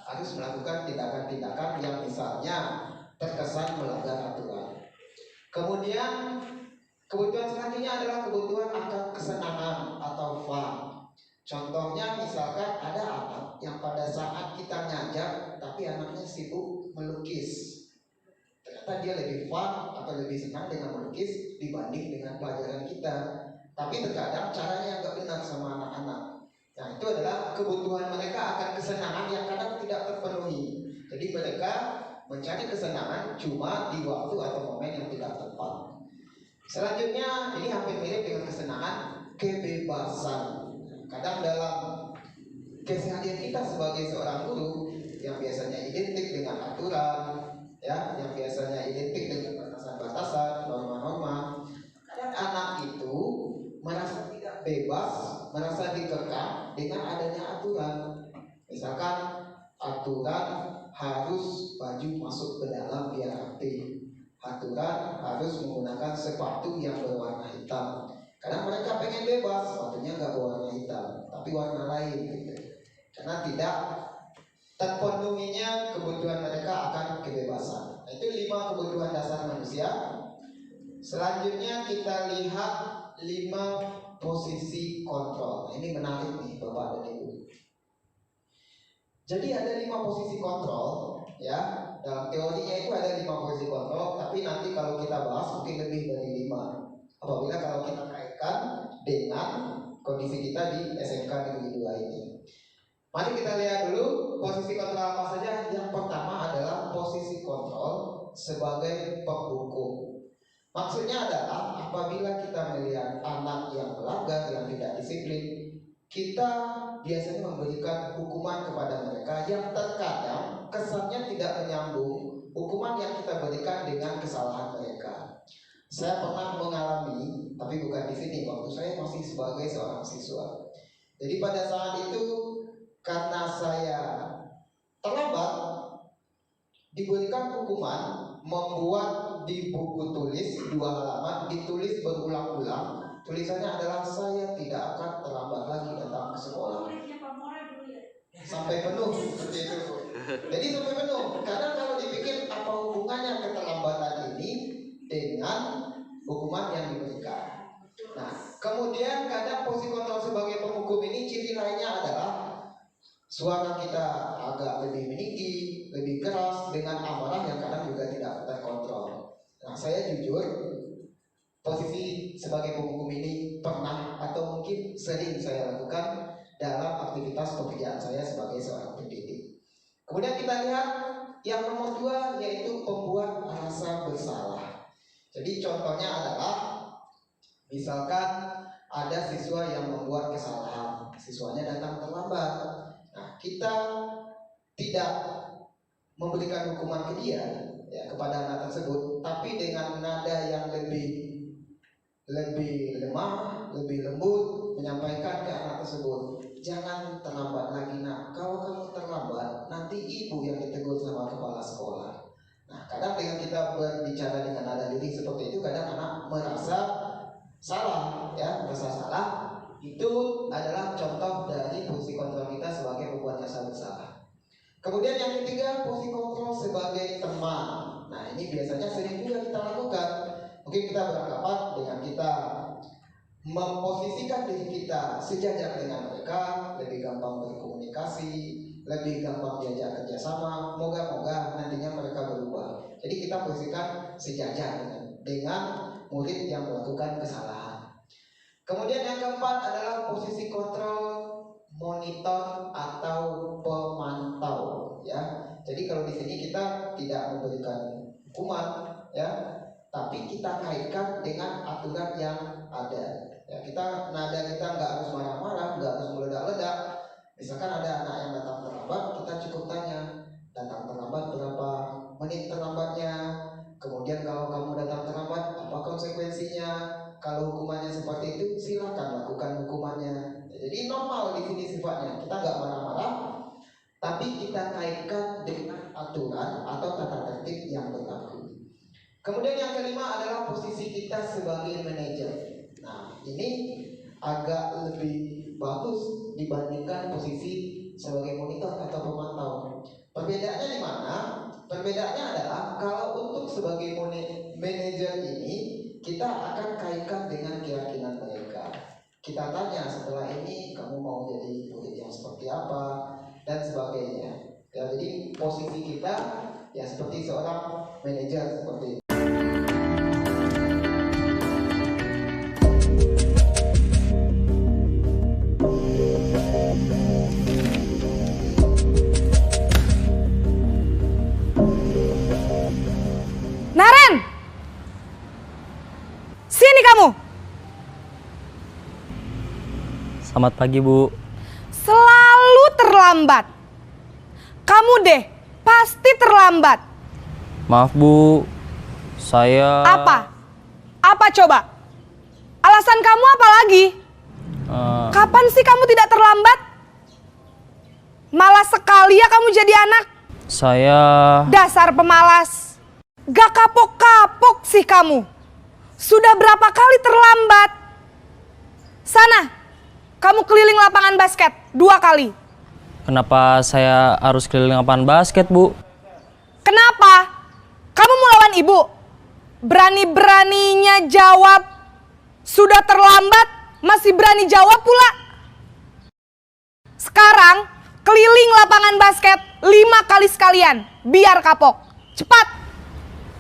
harus melakukan tindakan-tindakan yang misalnya terkesan melanggar aturan. Kemudian kebutuhan selanjutnya adalah kebutuhan akan kesenangan atau fun. Contohnya misalkan ada anak yang pada saat kita ngajak tapi anaknya sibuk melukis. Ternyata dia lebih fun atau lebih senang dengan melukis dibanding dengan pelajaran kita. Tapi terkadang caranya nggak benar sama anak-anak. Nah, itu adalah kebutuhan mereka akan kesenangan yang kadang tidak terpenuhi. Jadi mereka mencari kesenangan cuma di waktu atau momen yang tidak tepat. Selanjutnya ini hampir mirip dengan kesenangan, kebebasan. Kadang dalam keseharian kita sebagai seorang guru yang biasanya identik dengan aturan, ya, yang biasanya identik dengan batasan-batasan, norma-norma, kadang anak itu merasa tidak bebas, merasa dikekang dengan adanya aturan. Misalkan aturan harus baju masuk ke dalam biar rapi, aturan harus menggunakan sepatu yang berwarna hitam. Karena mereka pengen bebas, sepatunya nggak berwarna hitam, tapi warna lain gitu. Karena tidak terpenuhinya kebutuhan mereka akan kebebasan. Nah, itu 5 kebutuhan dasar manusia. Selanjutnya kita lihat 5 posisi kontrol. Nah, ini menarik nih Bapak dan Ibu. Jadi ada 5 posisi kontrol, ya. Dalam teorinya itu ada 5 posisi kontrol, tapi nanti kalau kita bahas mungkin lebih dari 5. Apabila kalau kita kaitkan dengan kondisi kita di SMK Negeri 2 ini. Mari kita lihat dulu posisi kontrol apa saja. Yang pertama adalah posisi kontrol sebagai penghukum. Maksudnya adalah apabila kita melihat anak yang melanggar, yang tidak disiplin, kita biasanya memberikan hukuman kepada mereka yang terkadang kesannya tidak menyambung hukuman yang kita berikan dengan kesalahan Saya pernah mengalami, tapi bukan di sini, waktu saya masih sebagai seorang siswa. Jadi pada saat itu karena saya terlambat, diberikan hukuman membuat di buku tulis 2 halaman, ditulis berulang-ulang. Tulisannya adalah saya tidak akan terlambat lagi datang ke sekolah. Sampai penuh seperti itu. Jadi sampai penuh. Karena kalau dipikir apa hubungannya keterlambatan ini dengan hukuman yang diberikan. Nah, kemudian kadang posisi kontrol sebagai penghukum ini ciri lainnya adalah suara kita agak lebih meninggi, lebih keras dengan amarah yang kadang juga tidak terkontrol. Nah, saya jujur posisi sebagai penghukum ini pernah atau mungkin sering saya lakukan dalam aktivitas pekerjaan saya sebagai seorang pendidik. Kemudian kita lihat yang nomor 2 yaitu pembuat rasa bersalah. Jadi contohnya adalah misalkan ada siswa yang membuat kesalahan, siswanya datang terlambat. Nah, kita tidak memberikan hukuman ke dia, ya, kepada anak tersebut, tapi dengan nada yang lebih lemah, lebih lembut, menyampaikan ke anak tersebut, jangan terlambat lagi nak. Kalau kamu terlambat, nanti ibu yang ditegur sama kepala sekolah. Nah, kadang dengan kita berbicara dengan nada diri seperti itu, kadang anak merasa salah, ya, merasa salah. Itu adalah contoh dari posisi kontrol kita sebagai pembuat rasa bersalah. Kemudian yang ketiga, posisi kontrol sebagai teman. Nah, ini biasanya sering juga kita lakukan. Mungkin kita beranggapan dengan kita memposisikan diri kita sejajar dengan mereka, lebih gampang berkomunikasi, lebih gampang diajak kerjasama. Moga-moga nantinya mereka berubah. Jadi kita posisikan sejajar dengan murid yang melakukan kesalahan. Kemudian yang keempat adalah posisi kontrol monitor atau pemantau, ya. Jadi kalau di sini kita tidak memberikan hukuman, ya, tapi kita kaitkan dengan aturan yang ada. Ya, nada kita nggak harus marah-marah, nggak harus meledak-ledak. Misalkan ada anak yang datang terlambat, kita cukup tanya, datang terlambat berapa menit terlambatnya. Kemudian kalau kamu datang terlambat, apa konsekuensinya? Kalau hukumannya seperti itu, silakan lakukan hukumannya. Jadi normal di sini sifatnya. Kita nggak marah-marah, tapi kita kaitkan dengan aturan atau tata tertib yang berlaku. Kemudian yang kelima adalah posisi kita sebagai manajer. Nah, ini agak lebih bagus dibandingkan posisi sebagai monitor atau pemantau. Perbedaannya di mana? Perbedaannya adalah kalau untuk sebagai manajer ini kita akan kaitkan dengan keyakinan mereka. Kita tanya setelah ini kamu mau jadi murid yang seperti apa dan sebagainya. Ya, jadi posisi kita ya seperti seorang manajer seperti itu. Naren! Sini kamu! Selamat pagi, Bu. Selalu terlambat. Kamu deh, pasti terlambat. Maaf, Bu. Saya... Apa? Apa coba? Alasan kamu apa lagi? Kapan sih kamu tidak terlambat? Malas sekali ya kamu jadi anak. Saya... Dasar pemalas. Gak kapok-kapok sih kamu. Sudah berapa kali terlambat? Sana, kamu keliling lapangan basket 2 kali. Kenapa saya harus keliling lapangan basket, Bu? Kenapa? Kamu mau lawan ibu? Berani-beraninya jawab. Sudah terlambat, masih berani jawab pula. Sekarang, keliling lapangan basket 5 kali sekalian. Biar kapok. Cepat!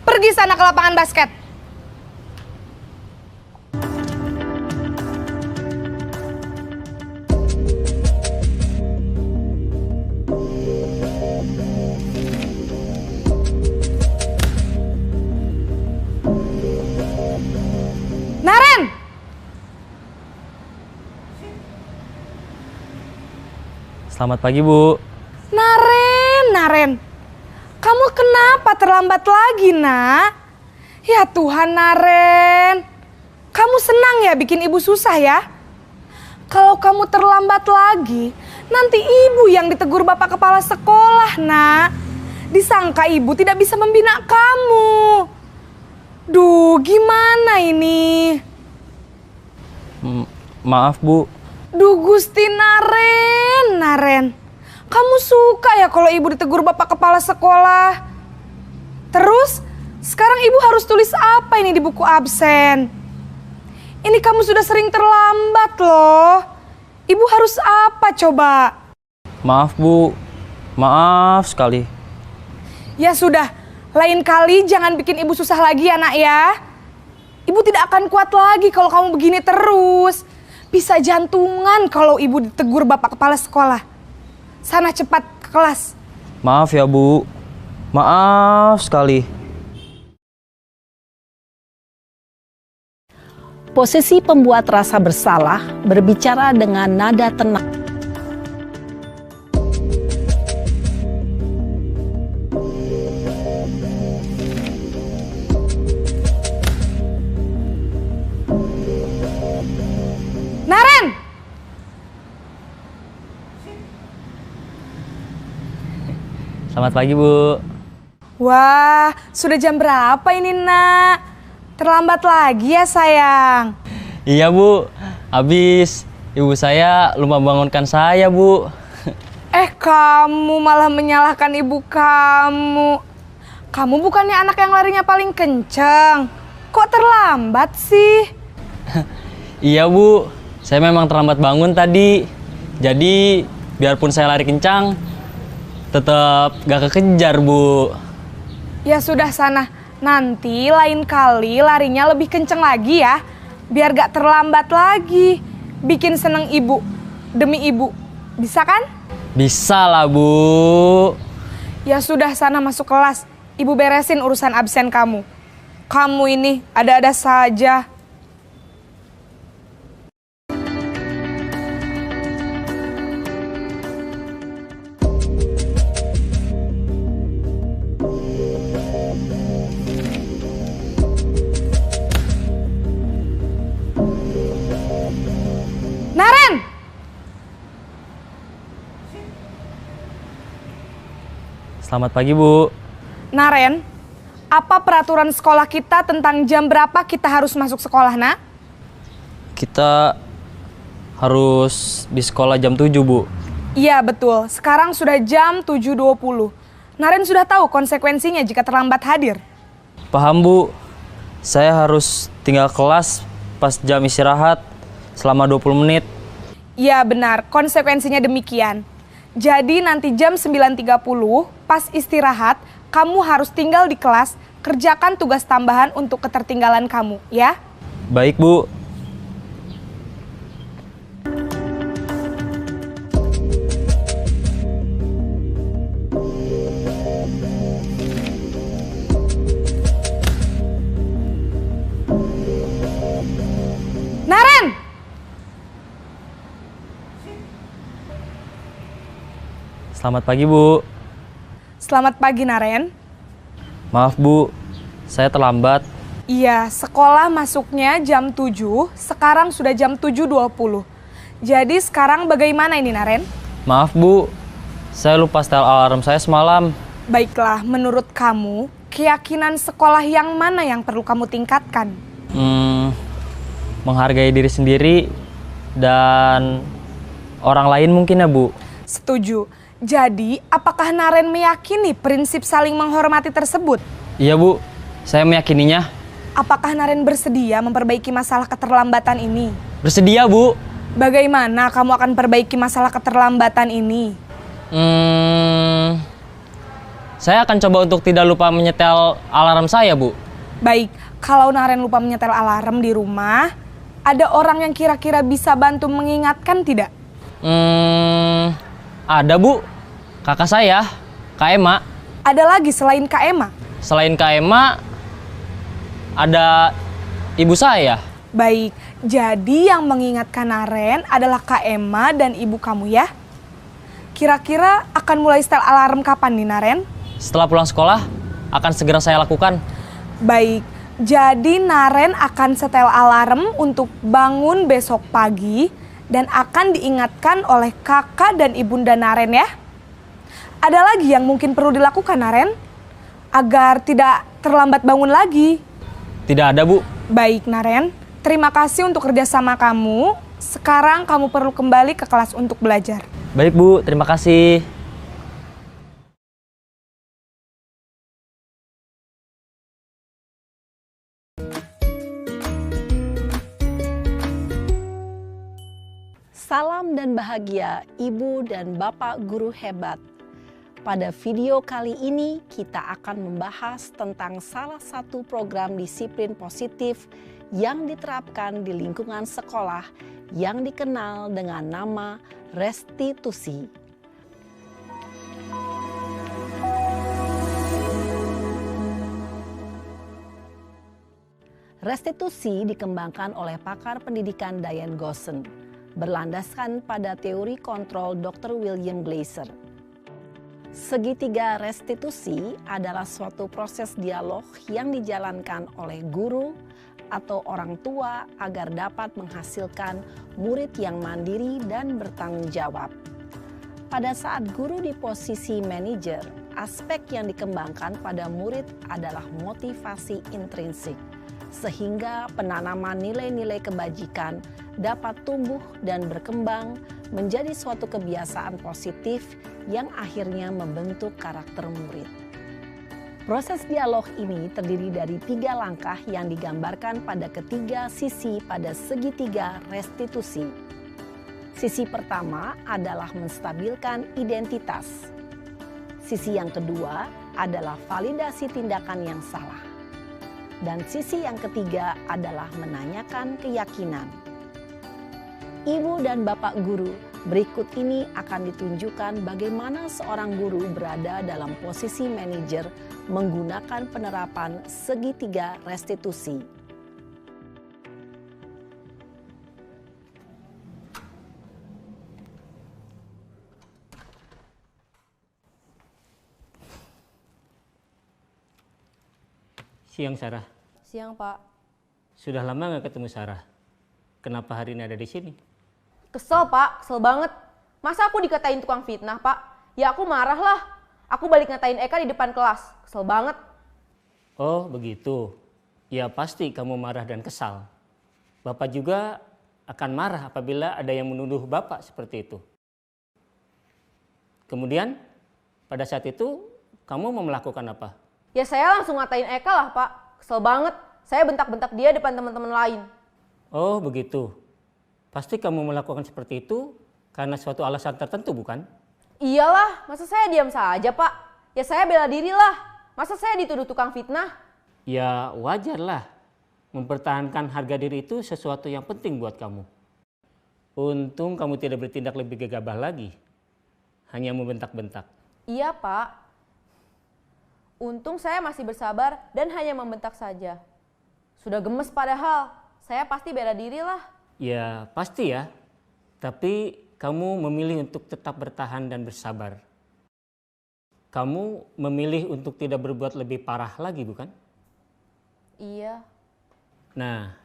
Pergi sana ke lapangan basket. Naren! Selamat pagi, Bu. Naren. Kamu kenapa terlambat lagi, nak? Ya Tuhan Naren, kamu senang ya bikin ibu susah ya? Kalau kamu terlambat lagi, nanti ibu yang ditegur bapak kepala sekolah, nak. Disangka ibu tidak bisa membina kamu. Duh, gimana ini? Maaf Bu. Duh Gusti Naren. Kamu suka ya kalau ibu ditegur bapak kepala sekolah? Terus, sekarang ibu harus tulis apa ini di buku absen? Ini kamu sudah sering terlambat loh. Ibu harus apa coba? Maaf Bu. Maaf sekali. Ya sudah, lain kali jangan bikin ibu susah lagi ya nak ya. Ibu tidak akan kuat lagi kalau kamu begini terus. Bisa jantungan kalau ibu ditegur bapak kepala sekolah. Sana cepat ke kelas. Maaf ya Bu. Maaf sekali. Posisi pembuat rasa bersalah berbicara dengan nada tenang. Naren! Selamat pagi Bu. Wah, sudah jam berapa ini nak? Terlambat lagi ya sayang. Iya Bu. Habis ibu saya lupa bangunkan saya Bu. Kamu malah menyalahkan ibu kamu. Kamu bukannya anak yang larinya paling kenceng. Kok terlambat sih? Iya Bu. Saya memang terlambat bangun tadi. Jadi biarpun saya lari kencang, tetap gak kekejar Bu. Ya sudah sana. Nanti lain kali larinya lebih kenceng lagi ya. Biar gak terlambat lagi. Bikin seneng ibu. Demi ibu. Bisa kan? Bisa lah Bu. Ya sudah sana masuk kelas. Ibu beresin urusan absen kamu. Kamu ini ada-ada saja. Naren! Selamat pagi Bu. Naren, apa peraturan sekolah kita tentang jam berapa kita harus masuk sekolah, nak? Kita harus di sekolah jam 7 Bu. Iya betul, sekarang sudah jam 7.20. Naren sudah tahu konsekuensinya jika terlambat hadir. Paham Bu. Saya harus tinggal kelas pas jam istirahat selama 20 menit. Iya benar, konsekuensinya demikian. Jadi nanti jam 9.30 pas istirahat, kamu harus tinggal di kelas, kerjakan tugas tambahan untuk ketertinggalan kamu, ya? Baik Bu. Naren! Selamat pagi Bu. Selamat pagi Naren. Maaf Bu, saya terlambat. Iya, sekolah masuknya jam 7, sekarang sudah jam 7.20. Jadi sekarang bagaimana ini Naren? Maaf Bu, saya lupa setel alarm saya semalam. Baiklah, menurut kamu, keyakinan sekolah yang mana yang perlu kamu tingkatkan? Menghargai diri sendiri dan orang lain mungkin ya Bu. Setuju. Jadi, apakah Naren meyakini prinsip saling menghormati tersebut? Iya Bu, saya meyakininya. Apakah Naren bersedia memperbaiki masalah keterlambatan ini? Bersedia Bu. Bagaimana kamu akan perbaiki masalah keterlambatan ini? Saya akan coba untuk tidak lupa menyetel alarm saya Bu. Baik, kalau Naren lupa menyetel alarm di rumah, ada orang yang kira-kira bisa bantu mengingatkan tidak? Ada Bu, kakak saya, Kak Ema. Ada lagi selain Kak Ema? Selain Kak Ema, ada ibu saya. Baik, jadi yang mengingatkan Naren adalah Kak Ema dan ibu kamu ya? Kira-kira akan mulai setel alarm kapan nih Naren? Setelah pulang sekolah, akan segera saya lakukan. Baik, Jadi Naren akan setel alarm untuk bangun besok pagi dan akan diingatkan oleh kakak dan ibunda Naren ya. Ada lagi yang mungkin perlu dilakukan Naren agar tidak terlambat bangun lagi? Tidak ada, Bu. Baik Naren, terima kasih untuk kerjasama kamu. Sekarang kamu perlu kembali ke kelas untuk belajar. Baik, Bu. Terima kasih. Salam dan bahagia Ibu dan Bapak guru hebat. Pada video kali ini kita akan membahas tentang salah satu program disiplin positif yang diterapkan di lingkungan sekolah yang dikenal dengan nama restitusi. Restitusi dikembangkan oleh pakar pendidikan Diane Gosson, berlandaskan pada teori kontrol Dr. William Glasser. Segitiga restitusi adalah suatu proses dialog yang dijalankan oleh guru atau orang tua agar dapat menghasilkan murid yang mandiri dan bertanggung jawab. Pada saat guru di posisi manajer, aspek yang dikembangkan pada murid adalah motivasi intrinsik, sehingga penanaman nilai-nilai kebajikan dapat tumbuh dan berkembang menjadi suatu kebiasaan positif yang akhirnya membentuk karakter murid. Proses dialog ini terdiri dari 3 langkah yang digambarkan pada ketiga sisi pada segitiga restitusi. Sisi pertama adalah menstabilkan identitas. Sisi yang kedua adalah validasi tindakan yang salah. Dan sisi yang ketiga adalah menanyakan keyakinan. Ibu dan Bapak guru, berikut ini akan ditunjukkan bagaimana seorang guru berada dalam posisi manajer menggunakan penerapan segitiga restitusi. Siang Sarah. Siang Pak. Sudah lama nggak ketemu Sarah. Kenapa hari ini ada di sini? Kesel Pak, kesel banget. Masa aku dikatain tukang fitnah Pak? Ya aku marah lah. Aku balik ngatain Eka di depan kelas. Kesel banget. Oh begitu. Ya pasti kamu marah dan kesal. Bapak juga akan marah apabila ada yang menuduh Bapak seperti itu. Kemudian pada saat itu kamu mau melakukan apa? Ya saya langsung ngatain Eka lah Pak. Kesel banget. Saya bentak-bentak dia depan teman-teman lain. Oh begitu. Pasti kamu melakukan seperti itu karena suatu alasan tertentu bukan? Iyalah, masa saya diam saja Pak? Ya saya bela diri lah. Masa saya dituduh tukang fitnah? Ya wajarlah. Mempertahankan harga diri itu sesuatu yang penting buat kamu. Untung kamu tidak bertindak lebih gegabah lagi. Hanya membentak-bentak. Iya Pak. Untung saya masih bersabar dan hanya membentak saja. Sudah gemes padahal. Saya pasti bela diri lah. Ya pasti ya, tapi kamu memilih untuk tetap bertahan dan bersabar. Kamu memilih untuk tidak berbuat lebih parah lagi bukan? Iya. Nah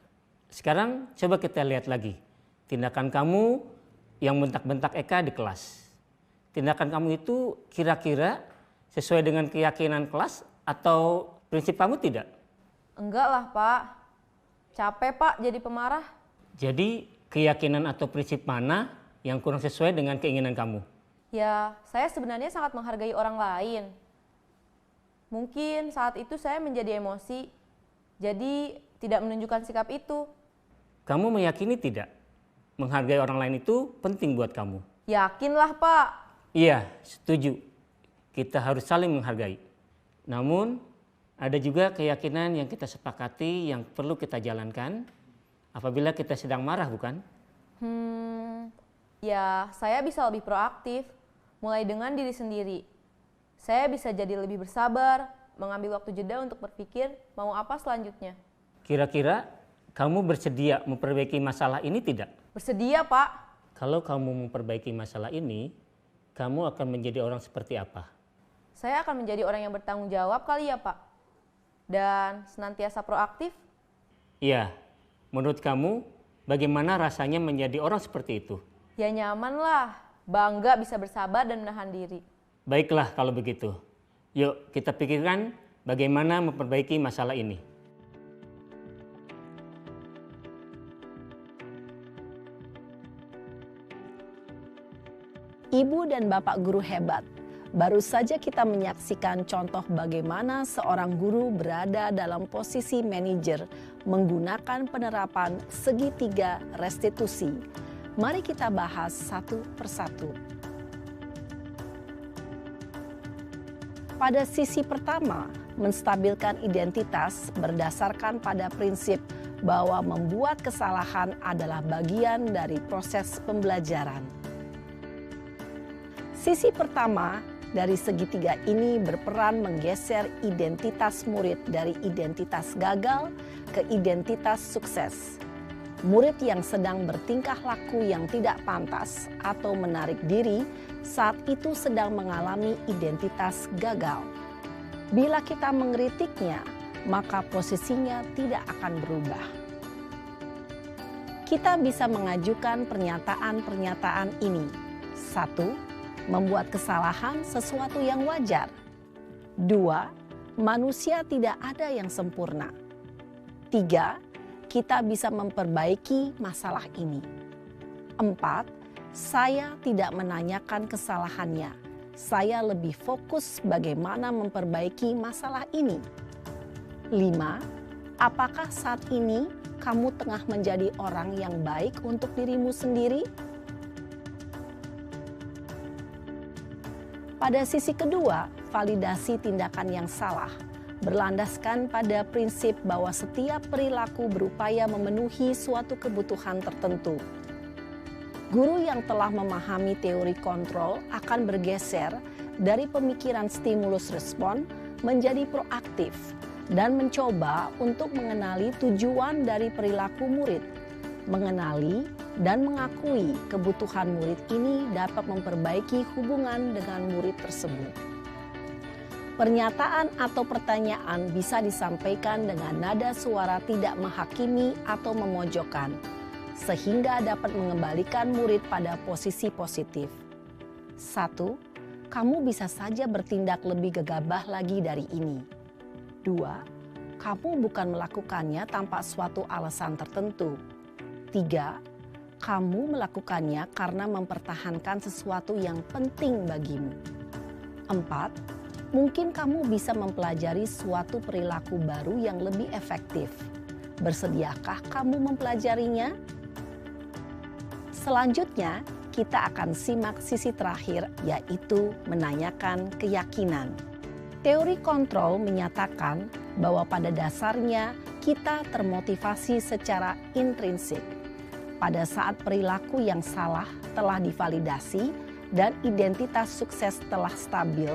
sekarang coba kita lihat lagi tindakan kamu yang bentak-bentak Eka di kelas. Tindakan kamu itu kira-kira sesuai dengan keyakinan kelas atau prinsip kamu tidak? Enggak lah Pak. Capek Pak jadi pemarah. Jadi keyakinan atau prinsip mana yang kurang sesuai dengan keinginan kamu? Ya, saya sebenarnya sangat menghargai orang lain. Mungkin saat itu saya menjadi emosi, jadi tidak menunjukkan sikap itu. Kamu meyakini tidak? Menghargai orang lain itu penting buat kamu. Yakinlah Pak. Iya, setuju. Kita harus saling menghargai. Namun, ada juga keyakinan yang kita sepakati yang perlu kita jalankan apabila kita sedang marah, bukan? Ya saya bisa lebih proaktif, mulai dengan diri sendiri. Saya bisa jadi lebih bersabar, mengambil waktu jeda untuk berpikir mau apa selanjutnya. Kira-kira kamu bersedia memperbaiki masalah ini tidak? Bersedia Pak. Kalau kamu memperbaiki masalah ini, kamu akan menjadi orang seperti apa? Saya akan menjadi orang yang bertanggung jawab kali ya Pak. dan senantiasa proaktif? Iya, menurut kamu bagaimana rasanya menjadi orang seperti itu? Ya nyaman lah, bangga bisa bersabar dan menahan diri. Baiklah kalau begitu. Yuk kita pikirkan bagaimana memperbaiki masalah ini. Ibu dan Bapak guru hebat, baru saja kita menyaksikan contoh bagaimana seorang guru berada dalam posisi manajer menggunakan penerapan segitiga restitusi. Mari kita bahas satu persatu. Pada sisi pertama, menstabilkan identitas berdasarkan pada prinsip bahwa membuat kesalahan adalah bagian dari proses pembelajaran. Sisi pertama dari segitiga ini berperan menggeser identitas murid dari identitas gagal ke identitas sukses. Murid yang sedang bertingkah laku yang tidak pantas atau menarik diri saat itu sedang mengalami identitas gagal. Bila kita mengkritiknya, maka posisinya tidak akan berubah. Kita bisa mengajukan pernyataan-pernyataan ini. 1. Membuat kesalahan sesuatu yang wajar. 2. Manusia tidak ada yang sempurna. 3. Kita bisa memperbaiki masalah ini. 4. Saya tidak menanyakan kesalahannya. Saya lebih fokus bagaimana memperbaiki masalah ini. 5. Apakah saat ini kamu tengah menjadi orang yang baik untuk dirimu sendiri? Pada sisi kedua, validasi tindakan yang salah berlandaskan pada prinsip bahwa setiap perilaku berupaya memenuhi suatu kebutuhan tertentu. Guru yang telah memahami teori kontrol akan bergeser dari pemikiran stimulus respon menjadi proaktif dan mencoba untuk mengenali tujuan dari perilaku murid. Mengenali dan mengakui kebutuhan murid ini dapat memperbaiki hubungan dengan murid tersebut. Pernyataan atau pertanyaan bisa disampaikan dengan nada suara tidak menghakimi atau memojokkan, sehingga dapat mengembalikan murid pada posisi positif. 1. Kamu bisa saja bertindak lebih gegabah lagi dari ini. 2. Kamu bukan melakukannya tanpa suatu alasan tertentu. 3. Kamu melakukannya karena mempertahankan sesuatu yang penting bagimu. 4. Mungkin kamu bisa mempelajari suatu perilaku baru yang lebih efektif. Bersediakah kamu mempelajarinya? Selanjutnya, kita akan simak sisi terakhir, yaitu menanyakan keyakinan. Teori kontrol menyatakan bahwa pada dasarnya kita termotivasi secara intrinsik. Pada saat perilaku yang salah telah divalidasi dan identitas sukses telah stabil,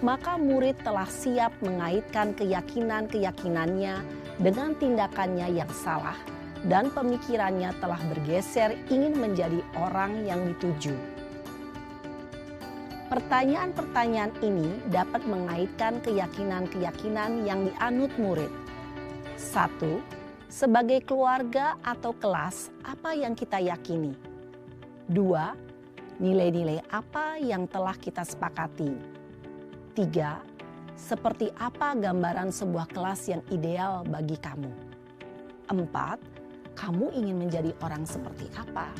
maka murid telah siap mengaitkan keyakinan-keyakinannya dengan tindakannya yang salah dan pemikirannya telah bergeser ingin menjadi orang yang dituju. Pertanyaan-pertanyaan ini dapat mengaitkan keyakinan-keyakinan yang dianut murid. 1. Sebagai keluarga atau kelas, apa yang kita yakini? 2. Nilai-nilai apa yang telah kita sepakati? 3. Seperti apa gambaran sebuah kelas yang ideal bagi kamu? 4. Kamu ingin menjadi orang seperti apa?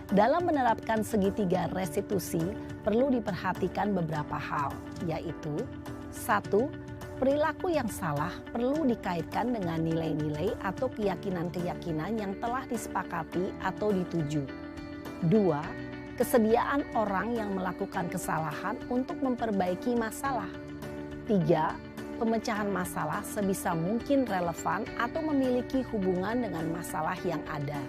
Dalam menerapkan segitiga restitusi, perlu diperhatikan beberapa hal, yaitu 1. Perilaku yang salah perlu dikaitkan dengan nilai-nilai atau keyakinan-keyakinan yang telah disepakati atau dituju. 2. Kesediaan orang yang melakukan kesalahan untuk memperbaiki masalah. 3. Pemecahan masalah sebisa mungkin relevan atau memiliki hubungan dengan masalah yang ada.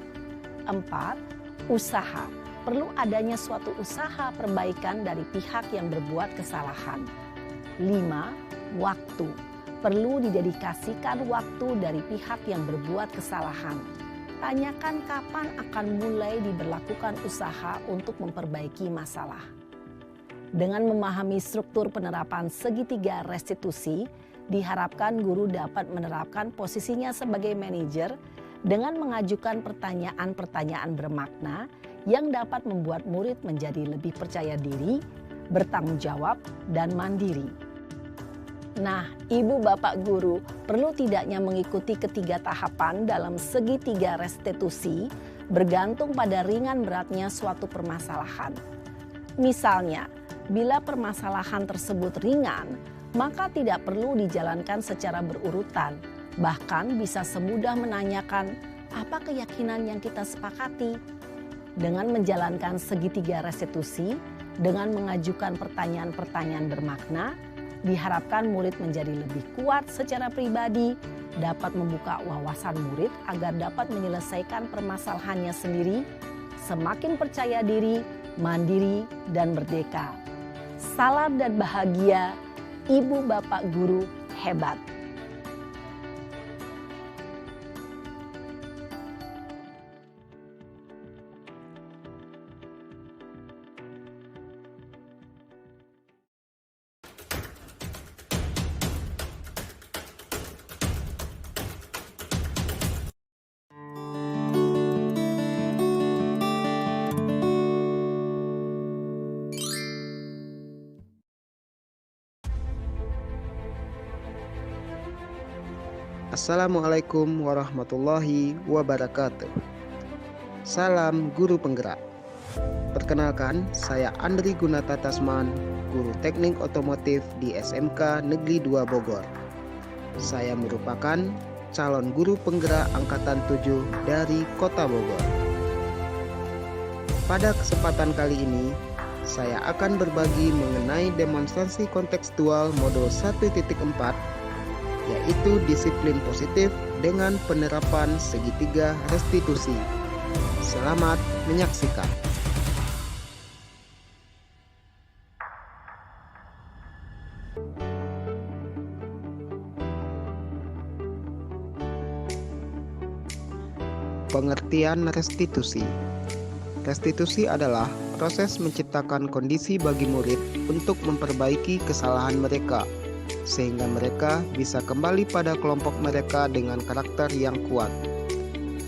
4. Usaha. Perlu adanya suatu usaha perbaikan dari pihak yang berbuat kesalahan. 5. Waktu. Perlu didedikasikan waktu dari pihak yang berbuat kesalahan. Tanyakan kapan akan mulai diberlakukan usaha untuk memperbaiki masalah. Dengan memahami struktur penerapan segitiga restitusi, diharapkan guru dapat menerapkan posisinya sebagai manajer dengan mengajukan pertanyaan-pertanyaan bermakna yang dapat membuat murid menjadi lebih percaya diri, bertanggung jawab, dan mandiri. Nah, Ibu Bapak Guru perlu tidaknya mengikuti ketiga tahapan dalam segitiga restitusi bergantung pada ringan beratnya suatu permasalahan. Misalnya, bila permasalahan tersebut ringan, maka tidak perlu dijalankan secara berurutan. Bahkan bisa semudah menanyakan apa keyakinan yang kita sepakati. Dengan menjalankan segitiga restitusi, dengan mengajukan pertanyaan-pertanyaan bermakna, diharapkan murid menjadi lebih kuat secara pribadi, dapat membuka wawasan murid agar dapat menyelesaikan permasalahannya sendiri, semakin percaya diri, mandiri, dan merdeka. Salam dan bahagia, Ibu Bapak Guru hebat. Assalamualaikum warahmatullahi wabarakatuh. Salam guru penggerak. Perkenalkan, saya Andri Gunata Tasman, guru teknik otomotif di SMK Negeri 2 Bogor. Saya merupakan calon guru penggerak angkatan 7 dari Kota Bogor. Pada kesempatan kali ini, saya akan berbagi mengenai demonstrasi kontekstual modul 1.4, yaitu disiplin positif dengan penerapan segitiga restitusi. Selamat menyaksikan. Pengertian restitusi. Restitusi adalah proses menciptakan kondisi bagi murid untuk memperbaiki kesalahan mereka, sehingga mereka bisa kembali pada kelompok mereka dengan karakter yang kuat.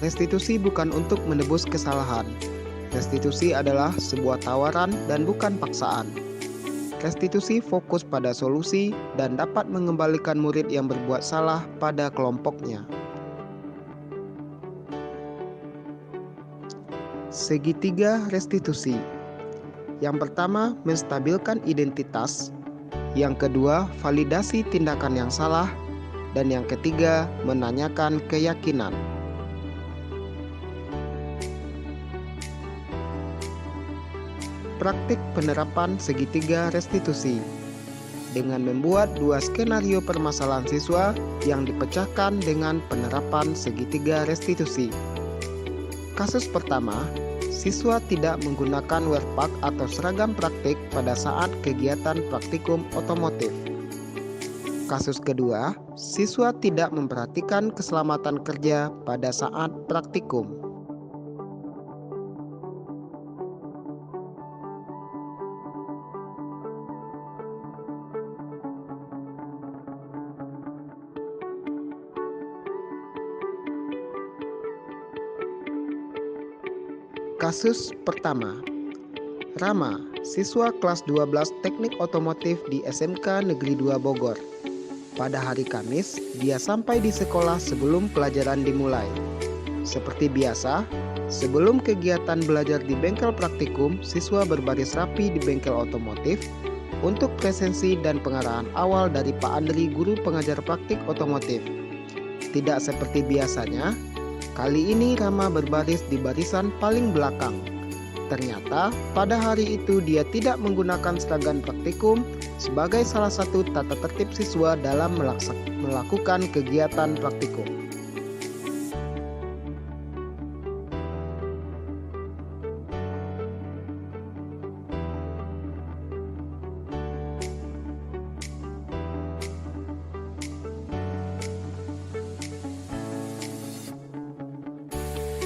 Restitusi bukan untuk menebus kesalahan. Restitusi adalah sebuah tawaran dan bukan paksaan. Restitusi fokus pada solusi dan dapat mengembalikan murid yang berbuat salah pada kelompoknya. Segitiga restitusi. Yang pertama, menstabilkan identitas. Yang kedua, validasi tindakan yang salah. Dan yang ketiga, menanyakan keyakinan. Praktik penerapan segitiga restitusi. Dengan membuat 2 skenario permasalahan siswa yang dipecahkan dengan penerapan segitiga restitusi. Kasus pertama, siswa tidak menggunakan workpack atau seragam praktik pada saat kegiatan praktikum otomotif. Kasus kedua, siswa tidak memperhatikan keselamatan kerja pada saat praktikum. Kasus pertama, Rama, siswa kelas 12 teknik otomotif di SMK Negeri 2 Bogor. Pada hari Kamis, dia sampai di sekolah sebelum pelajaran dimulai. Seperti biasa, sebelum kegiatan belajar di bengkel praktikum, siswa berbaris rapi di bengkel otomotif untuk presensi dan pengarahan awal dari Pak Andri, guru pengajar praktik otomotif. Tidak seperti biasanya, kali ini Rama berbaris di barisan paling belakang. Ternyata pada hari itu dia tidak menggunakan seragam praktikum sebagai salah satu tata tertib siswa dalam melakukan kegiatan praktikum.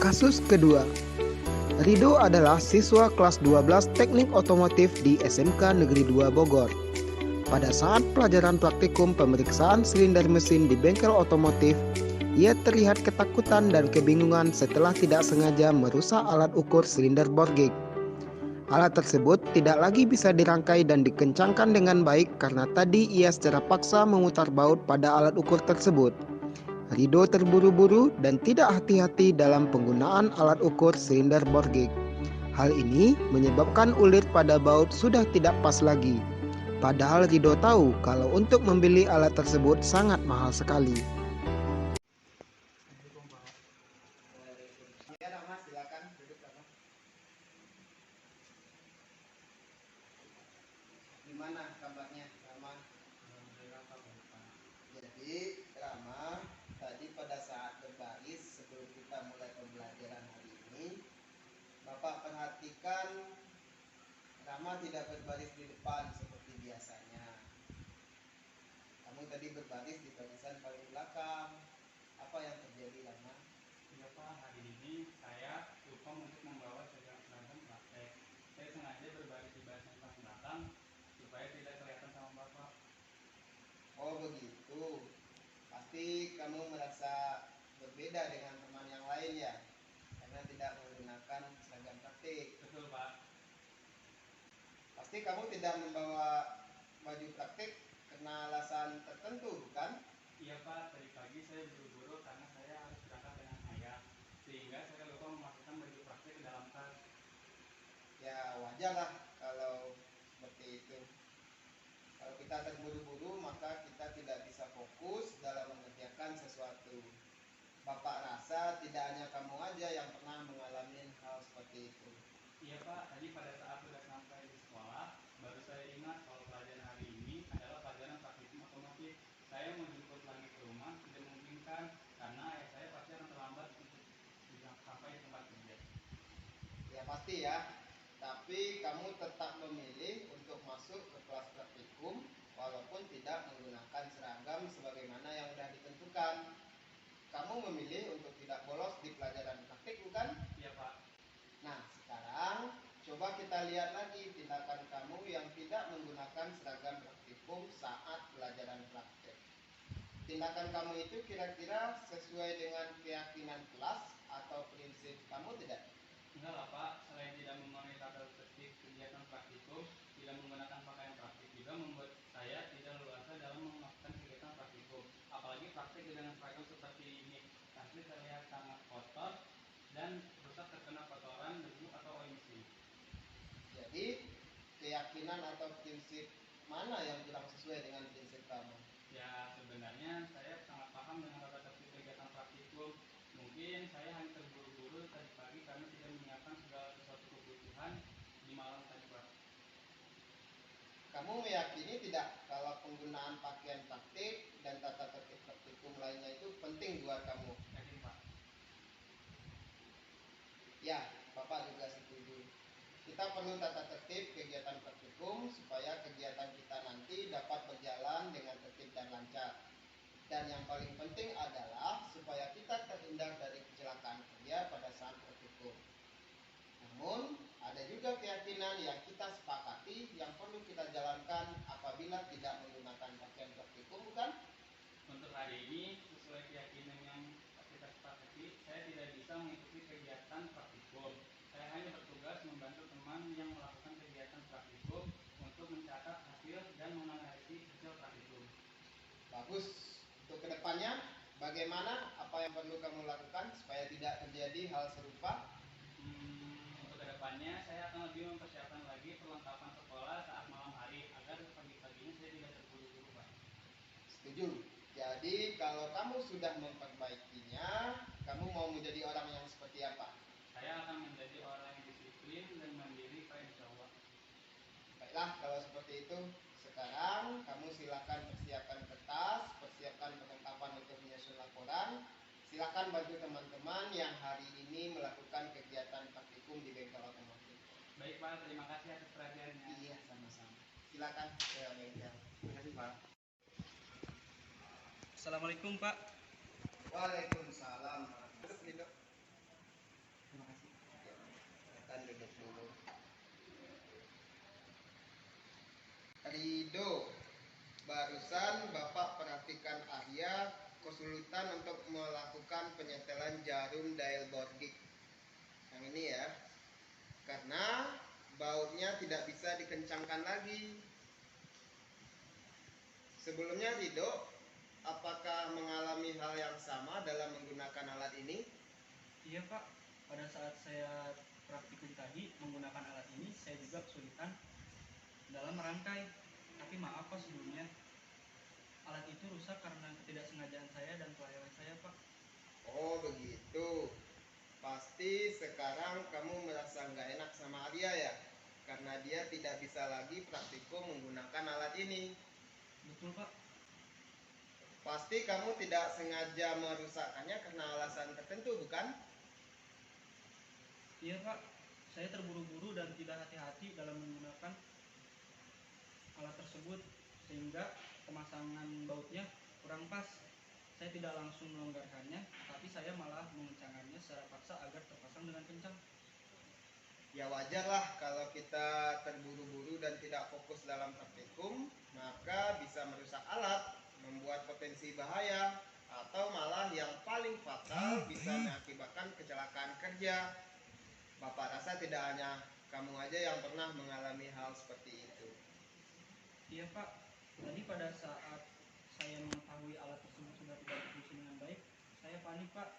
Kasus kedua, Rido adalah siswa kelas 12 Teknik Otomotif di SMK Negeri 2 Bogor. Pada saat pelajaran praktikum pemeriksaan silinder mesin di bengkel otomotif, ia terlihat ketakutan dan kebingungan setelah tidak sengaja merusak alat ukur silinder bor gauge. Alat tersebut tidak lagi bisa dirangkai dan dikencangkan dengan baik karena tadi ia secara paksa memutar baut pada alat ukur tersebut. Rido terburu-buru dan tidak hati-hati dalam penggunaan alat ukur silinder bor gauge. Hal ini menyebabkan ulir pada baut sudah tidak pas lagi. Padahal Rido tahu kalau untuk membeli alat tersebut sangat mahal sekali. Ya, Rama, silakan duduk, Rama. Gimana kabarnya, Rama? Jadi, Rama, tadi pada saat berbaris sebelum kita mulai pembelajaran hari ini, Bapak perhatikan Rama tidak berbaris di depan seperti biasanya. Kamu tadi berbaris di barisan paling belakang. Apa yang terjadi, Rama? Iya Pak, hari ini saya lupa untuk membawa seragam praktek. Saya sengaja berbaris di barisan paling belakang supaya tidak kelihatan sama Bapak. Oh begitu. Pasti kamu merasa berbeda dengan teman yang lain ya, karena tidak menggunakan seragam praktik. Betul Pak. Pasti kamu tidak membawa baju praktik karena alasan tertentu, bukan? Iya Pak, tadi pagi saya buru-buru karena saya harus berangkat dengan ayah, sehingga saya lupa memasukkan baju praktik ke dalam tas. Ya wajar lah kalau seperti itu. Kalau kita terburu-buru maka kita tidak bisa fokus dalam mengerjakan sesuatu. Bapak rasa tidak hanya kamu aja yang pernah mengalami hal seperti itu. Iya Pak, tadi pada saat sudah sampai di sekolah, baru saya ingat kalau pelajaran hari ini adalah pelajaran praktikum otomotif. Saya mau jemput lagi ke rumah, tidak memungkinkan karena ayah saya pasti akan terlambat untuk sampai di tempat kerja. Ya pasti ya, tapi kamu tetap memilih untuk masuk ke kelas praktikum walaupun tidak menggunakan seragam sebagaimana yang sudah ditentukan. Kamu memilih untuk tidak bolos di pelajaran praktik, bukan? Iya Pak. Nah, sekarang coba kita lihat lagi tindakan kamu yang tidak menggunakan seragam praktikum saat pelajaran praktik. Tindakan kamu itu kira-kira sesuai dengan keyakinan kelas atau prinsip kamu tidak? Enggak lah Pak, selain tidak memenuhi tata tertib kegiatan praktikum, tidak menggunakan pakaian praktik juga membuat saya tidak leluasa dalam melakukan kegiatan praktikum. Apalagi praktik dengan seragam seperti ini, pasti terlihat sangat kotor dan rusak terkena kotoran, debu atau emisi. Jadi, keyakinan atau prinsip mana yang kurang sesuai dengan prinsip kamu? Ya sebenarnya saya sangat paham dengan tata tertib kegiatan praktikum. Mungkin saya hanya terburu-buru tadi pagi karena tidak menyiapkan segala sesuatu kebutuhan di malam tadi Pak. Kamu meyakini tidak kalau penggunaan pakaian praktik dan tata tertib praktikum lainnya itu penting buat kamu? Yakin Pak? Ya, Bapak juga setuju. Kita perlu tata tertib kegiatan praktikum supaya kegiatan kita nanti dapat berjalan dengan tertib dan lancar. Dan yang paling penting adalah supaya kita terhindar dari kecelakaan kerja pada saat praktikum. Namun, ada juga keyakinan yang kita sepakati yang perlu kita jalankan apabila tidak menggunakan pakaian praktikum, bukan? Untuk hari ini, sesuai keyakinan yang kita sepakati, saya tidak bisa mengikuti kegiatan praktikum. Saya hanya bertugas membantu teman yang melakukan kegiatan praktikum untuk mencatat hasil dan menganalisis hasil praktikum. Bagus. Untuk kedepannya, bagaimana apa yang perlu kamu lakukan supaya tidak terjadi hal serupa? Untuk kedepannya, saya akan lebih mempersiapkan lagi perlengkapan sekolah saat malam hari agar pagi-paginya saya tidak terburu-buru Pak. Setuju. Jadi kalau kamu sudah memperbaikinya, kamu mau menjadi orang yang seperti apa? Saya akan menjadi orang yang disiplin dan mandiri Pak, insya Allah. Baiklah, kalau seperti itu, sekarang kamu silakan persiapkan kertas, persiapkan perlengkapan untuk menyusun laporan. Silakan bantu teman-teman yang hari ini melakukan kegiatan praktikum di bengkel otomotif. Baik Pak, terima kasih atas perhatiannya. Iya, sama-sama. Silakan ke bengkel. Terima kasih Pak. Assalamualaikum Pak. Waalaikumsalam. Terima kasih. dulu. Rido, barusan Bapak perhatikan Arya kesulitan untuk melakukan penyetelan jarum dial Borgik. Yang ini ya, karena bautnya tidak bisa dikencangkan lagi. Sebelumnya Rido, apakah mengalami hal yang sama dalam menggunakan alat ini? Iya Pak, pada saat saya praktikum tadi menggunakan alat ini, saya juga kesulitan dalam merangkai. Tapi maaf Pak sebelumnya, alat itu rusak karena ketidaksengajaan saya dan kelalaian saya Pak. Oh begitu. Pasti sekarang kamu merasa nggak enak sama Arya ya? Karena dia tidak bisa lagi praktikum menggunakan alat ini. Betul Pak. Pasti kamu tidak sengaja merusakkannya karena alasan tertentu, bukan? Iya Pak, saya terburu-buru dan tidak hati-hati dalam menggunakan alat tersebut sehingga pemasangan bautnya kurang pas. Saya tidak langsung melonggarkannya, tapi saya malah mengencangkannya secara paksa agar terpasang dengan kencang. Ya wajarlah kalau kita terburu-buru dan tidak fokus dalam praktikum, maka bisa merusak alat, membuat potensi bahaya, atau malah yang paling fatal bisa mengakibatkan kecelakaan kerja. Bapak rasa tidak hanya kamu aja yang pernah mengalami hal seperti itu. Iya Pak, tadi pada saat saya mengetahui alat tersebut sudah tidak berfungsi dengan baik, saya panik Pak,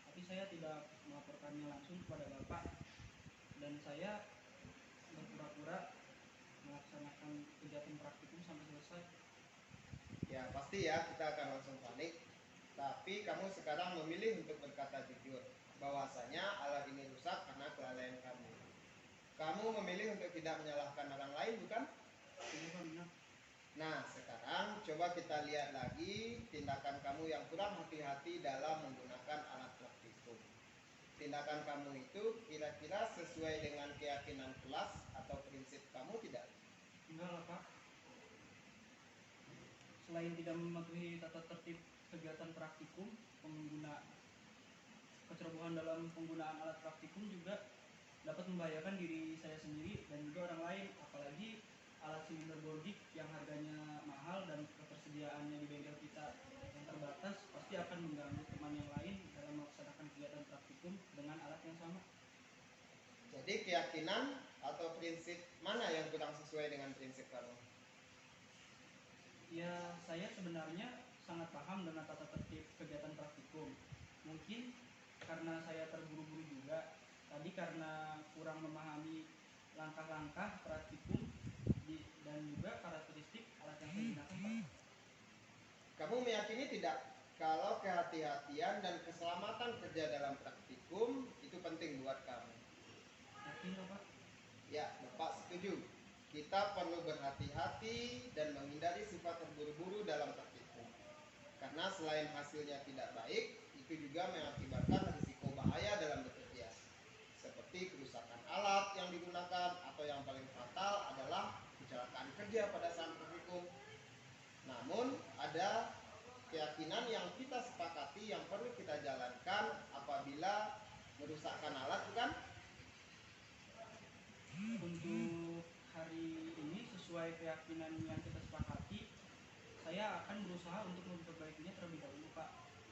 tapi saya tidak melaporkannya langsung kepada Bapak, dan saya berpura-pura melaksanakan kegiatan praktikum sampai selesai. Ya pasti ya kita akan langsung panik. Tapi kamu sekarang memilih untuk berkata jujur bahwasanya alat ini rusak karena kelalaian kamu. Kamu memilih untuk tidak menyalahkan orang lain, bukan? Iya Pak, benar. Nah sekarang coba kita lihat lagi tindakan kamu yang kurang hati-hati dalam menggunakan alat praktikum. Tindakan kamu itu kira-kira sesuai dengan keyakinan kelas atau prinsip kamu tidak? Enggak lah Pak. Selain tidak mematuhi tata tertib kegiatan praktikum, kecerobohan dalam penggunaan alat praktikum juga dapat membahayakan diri saya sendiri dan juga orang lain, apalagi alat silinder Borgik yang harganya mahal dan ketersediaannya di bengkel kita yang terbatas pasti akan mengganggu teman yang lain dalam melaksanakan kegiatan praktikum dengan alat yang sama. Jadi keyakinan atau prinsip mana yang kurang sesuai dengan prinsip kamu? Ya, saya sebenarnya sangat paham dengan tata tertib kegiatan praktikum. Mungkin karena saya terburu-buru juga, tadi karena kurang memahami langkah-langkah praktikum dan juga karakteristik alat yang saya gunakan Pak. Kamu meyakini tidak kalau kehati-hatian dan keselamatan kerja dalam praktikum itu penting buat kamu? Yakin Pak? Ya, Bapak setuju. Kita perlu berhati-hati dan menghindari sifat terburu-buru dalam praktikum. Karena selain hasilnya tidak baik, itu juga mengakibatkan risiko bahaya dalam bekerja. Seperti kerusakan alat yang digunakan atau yang paling fatal adalah kecelakaan kerja pada saat praktikum. Namun ada keyakinan yang kita sepakati yang perlu kita jalankan apabila merusakkan alat, bukan? Untuk hari ini sesuai keyakinan yang kita sepakati, saya akan berusaha untuk memperbaikinya terlebih dahulu Pak.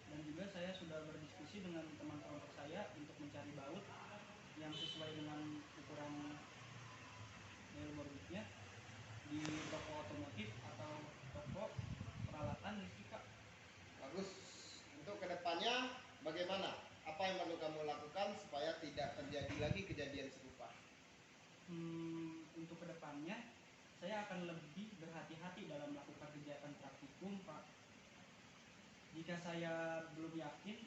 Dan juga saya sudah berdiskusi dengan teman kelompok saya untuk mencari baut yang sesuai dengan ukuran dial Borgiknya di toko otomotif atau toko peralatan listrik Pak. Bagus. Untuk kedepannya bagaimana? Apa yang perlu kamu lakukan supaya tidak terjadi lagi kejadian serupa? Untuk kedepannya saya akan lebih berhati-hati dalam melakukan kegiatan praktikum Pak. Jika saya belum yakin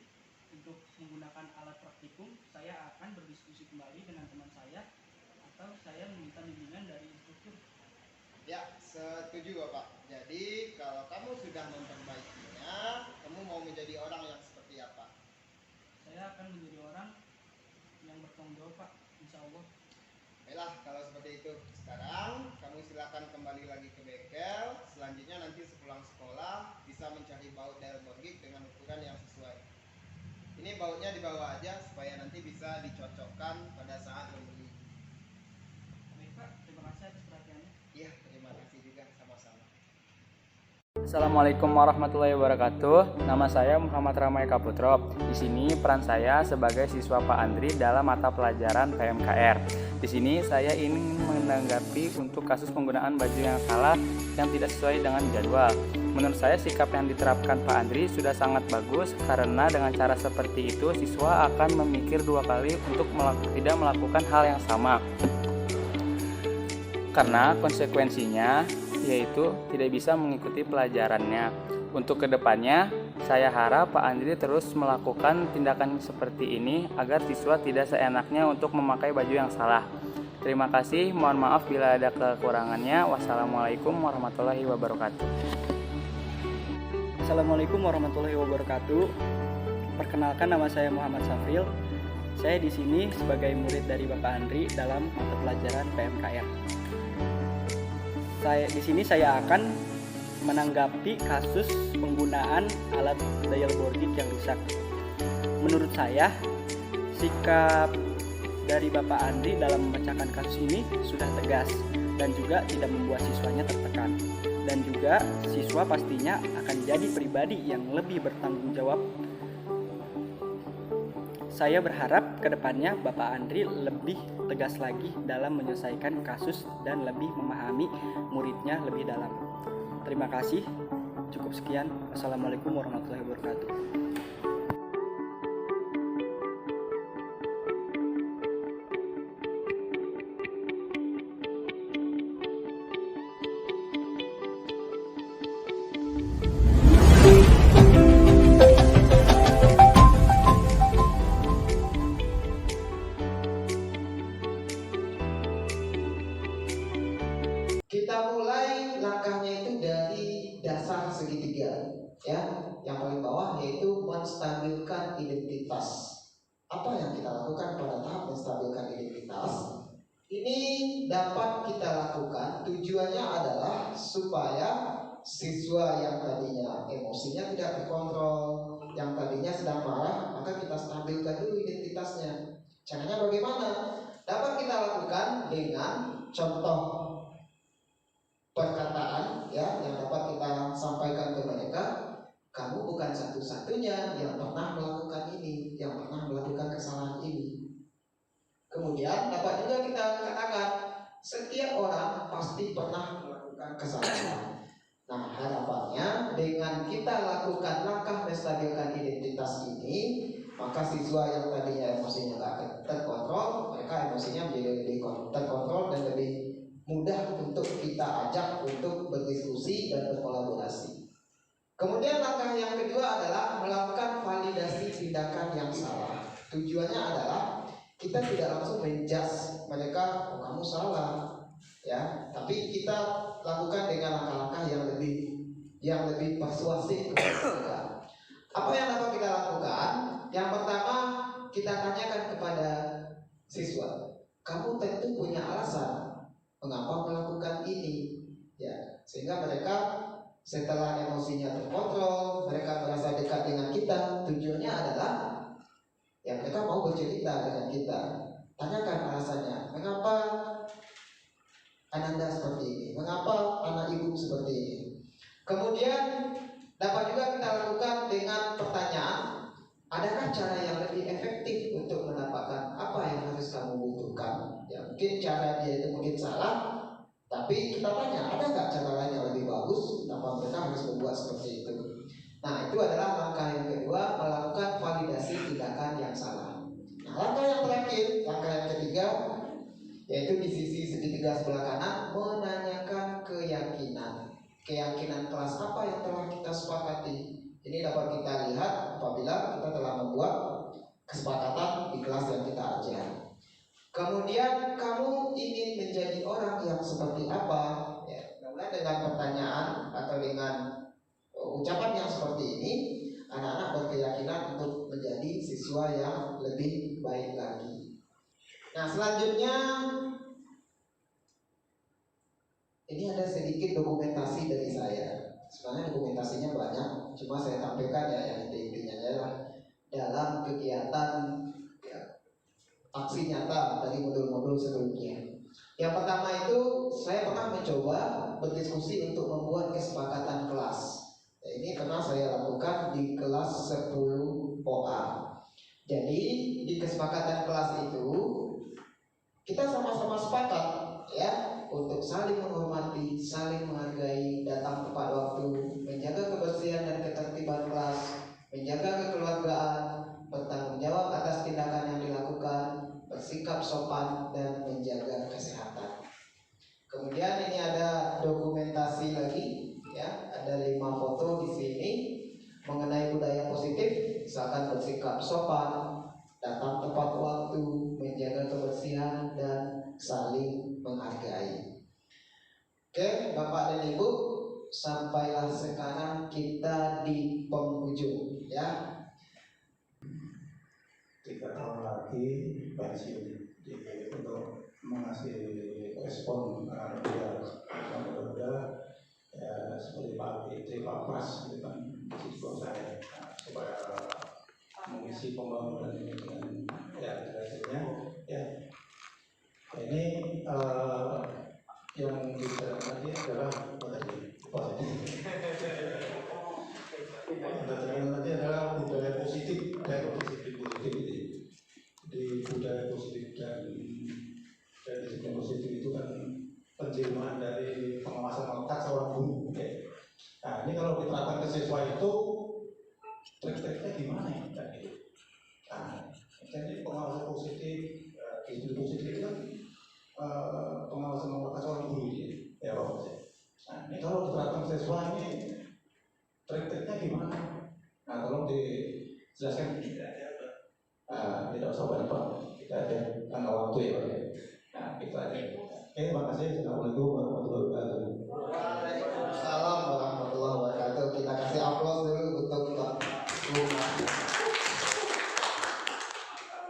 untuk menggunakan alat praktikum, saya akan berdiskusi kembali dengan teman saya atau saya meminta bimbingan dari instruktur. Ya, setuju Bapak. Jadi kalau kamu sudah memperbaikinya, kamu mau menjadi orang yang seperti apa? Saya akan menjadi orang yang bertanggung jawab Pak, insya Allah. Baiklah, kalau seperti itu. Sekarang kamu silakan kembali lagi ke bengkel. Selanjutnya nanti sepulang sekolah bisa mencari baut dial Borgik dengan ukuran yang sesuai. Ini bautnya dibawa aja supaya nanti bisa dicocokkan pada saat membeli. kasih atas perhatiannya. Iya, terima kasih juga sama-sama. Assalamualaikum warahmatullahi wabarakatuh. Nama saya Muhammad Ramai Kaputro. Di sini peran saya sebagai siswa Pak Andri dalam mata pelajaran PMKR. Di sini saya ingin menanggapi untuk kasus penggunaan baju yang salah yang tidak sesuai dengan jadwal. Menurut saya sikap yang diterapkan Pak Andri sudah sangat bagus karena dengan cara seperti itu siswa akan memikir dua kali untuk tidak melakukan hal yang sama. Karena konsekuensinya yaitu tidak bisa mengikuti pelajarannya. Untuk kedepannya, saya harap Pak Andri terus melakukan tindakan seperti ini agar siswa tidak seenaknya untuk memakai baju yang salah. Terima kasih, mohon maaf bila ada kekurangannya. Wassalamualaikum warahmatullahi wabarakatuh. Assalamualaikum warahmatullahi wabarakatuh. Perkenalkan, nama saya Muhammad Safril. Saya di sini sebagai murid dari Bapak Andri dalam mata pelajaran PMKR. Di sini saya akan menanggapi kasus penggunaan alat dial boarding yang rusak. Menurut saya, sikap dari Bapak Andri dalam memecahkan kasus ini sudah tegas dan juga tidak membuat siswanya tertekan. Dan juga siswa pastinya akan jadi pribadi yang lebih bertanggung jawab. Saya berharap kedepannya Bapak Andri lebih tegas lagi dalam menyelesaikan kasus dan lebih memahami muridnya lebih dalam. Terima kasih. Cukup sekian. Wassalamualaikum warahmatullahi wabarakatuh. Kita mulai langkahnya itu dari dasar segitiga, ya. Yang paling bawah yaitu menstabilkan identitas. Apa yang kita lakukan pada tahap menstabilkan identitas? Ini dapat kita lakukan, tujuannya adalah supaya siswa yang tadinya emosinya tidak terkontrol, yang tadinya sedang marah, maka kita stabilkan dulu identitasnya. Caranya bagaimana? Dapat kita lakukan dengan contoh perkataan, ya, yang dapat kita sampaikan ke mereka. Kamu bukan satu-satunya yang pernah melakukan ini, yang pernah melakukan kesalahan ini. Kemudian dapat juga kita katakan, setiap orang pasti pernah melakukan kesalahan. Nah, harapannya dengan kita lakukan langkah menstabilkan identitas ini, maka siswa yang tadinya emosinya tidak terkontrol, mereka emosinya menjadi lebih terkontrol dan lebih mudah untuk kita ajak untuk berdiskusi dan berkolaborasi. Kemudian langkah yang kedua adalah melakukan validasi tindakan yang salah. Tujuannya adalah kita tidak langsung menjudge mereka, oh kamu salah, ya. Tapi kita lakukan dengan langkah-langkah yang lebih persuasif kepada mereka. Apa yang dapat kita lakukan? Yang pertama, kita tanyakan kepada siswa, kamu tentu punya alasan mengapa melakukan ini, ya, sehingga mereka setelah emosinya terkontrol, mereka merasa dekat dengan kita. Tujuannya adalah ya mereka mau bercerita dengan kita. Tanyakan alasannya, mengapa Ananda seperti ini, mengapa anak ibu seperti ini. Kemudian dapat juga kita lakukan dengan pertanyaan, adakah cara yang lebih efektif untuk mendapatkan apa yang harus kamu butuhkan? Ya, mungkin cara dia itu mungkin salah, tapi kita tanya, ada nggak cara lain yang lebih bagus? Kenapa mereka harus membuat seperti itu? Nah, itu adalah langkah yang kedua, melakukan validasi tindakan yang salah. Nah, langkah yang terakhir, langkah yang ketiga, yaitu di sisi segitiga sebelah kanan, menanyakan keyakinan. Keyakinan kelas apa yang telah kita sepakati. Ini dapat kita lihat apabila kita telah membuat kesepakatan di kelas yang kita ajar. Kemudian kamu ingin menjadi orang yang seperti apa? Ya, mudah-mudahan dengan pertanyaan atau dengan ucapan yang seperti ini, anak-anak berkeyakinan untuk menjadi siswa yang lebih baik lagi. Nah, selanjutnya ini ada sedikit dokumentasi dari saya. Sebenarnya dokumentasinya banyak, cuma saya tampilkan ya yang intinya adalah dalam kegiatan ya, aksi nyata dari modul-modul sebelumnya. Yang pertama itu saya pernah mencoba berdiskusi untuk membuat kesepakatan kelas. Ini pernah saya lakukan di kelas 10 OA. Jadi di kesepakatan kelas itu kita sama-sama sepakat ya untuk saling menghormati, saling menghargai, datang tepat waktu, menjaga kebersihan dan ketertiban kelas, menjaga kekeluargaan, bertanggung jawab atas tindakan yang dilakukan, bersikap sopan dan menjaga kesehatan. Kemudian ini ada dokumentasi lagi ya, ada 5 foto di sini mengenai budaya positif, misalkan bersikap sopan, datang tepat waktu, menjaga kebersihan dan saling menghargai. Oke, Bapak dan Ibu, sampailah sekarang kita di penghujung ya. 3 tahun lagi pensiun, jadi untuk mengasih respon mudah-mudahan ya seperti Pak Fitri, Pak Pras itu kan siswa saya supaya mengisi pembangunan ini dengan ya hasilnya ya. Ini yang kita tadi adalah positif. Tadi adalah budaya positif, budaya positif ini. Di budaya positif dan disiplin positif itu kan penjelmaan dari pengawasan melekat seorang guru. Okay. Nah ini kalau diterapkan ke siswa itu trik-triknya gimana ya? Nah, jadi pengawasan positif, disiplin positif itu kan pengawasan melekat seorang guru ya Pak. Nah ini kalau diterapkan ke siswa ini trik-triknya gimana? Nah tolong dijelaskan. Tidak usah banyak Pak, kita ada tanggal waktu ya Pak. Nah kita ada. Oke, terima kasih. Assalamualaikum warahmatullahi wabarakatuh. Waalaikumsalam warahmatullahi wabarakatuh. Kita kasih aplaus dulu untuk Pak Guma.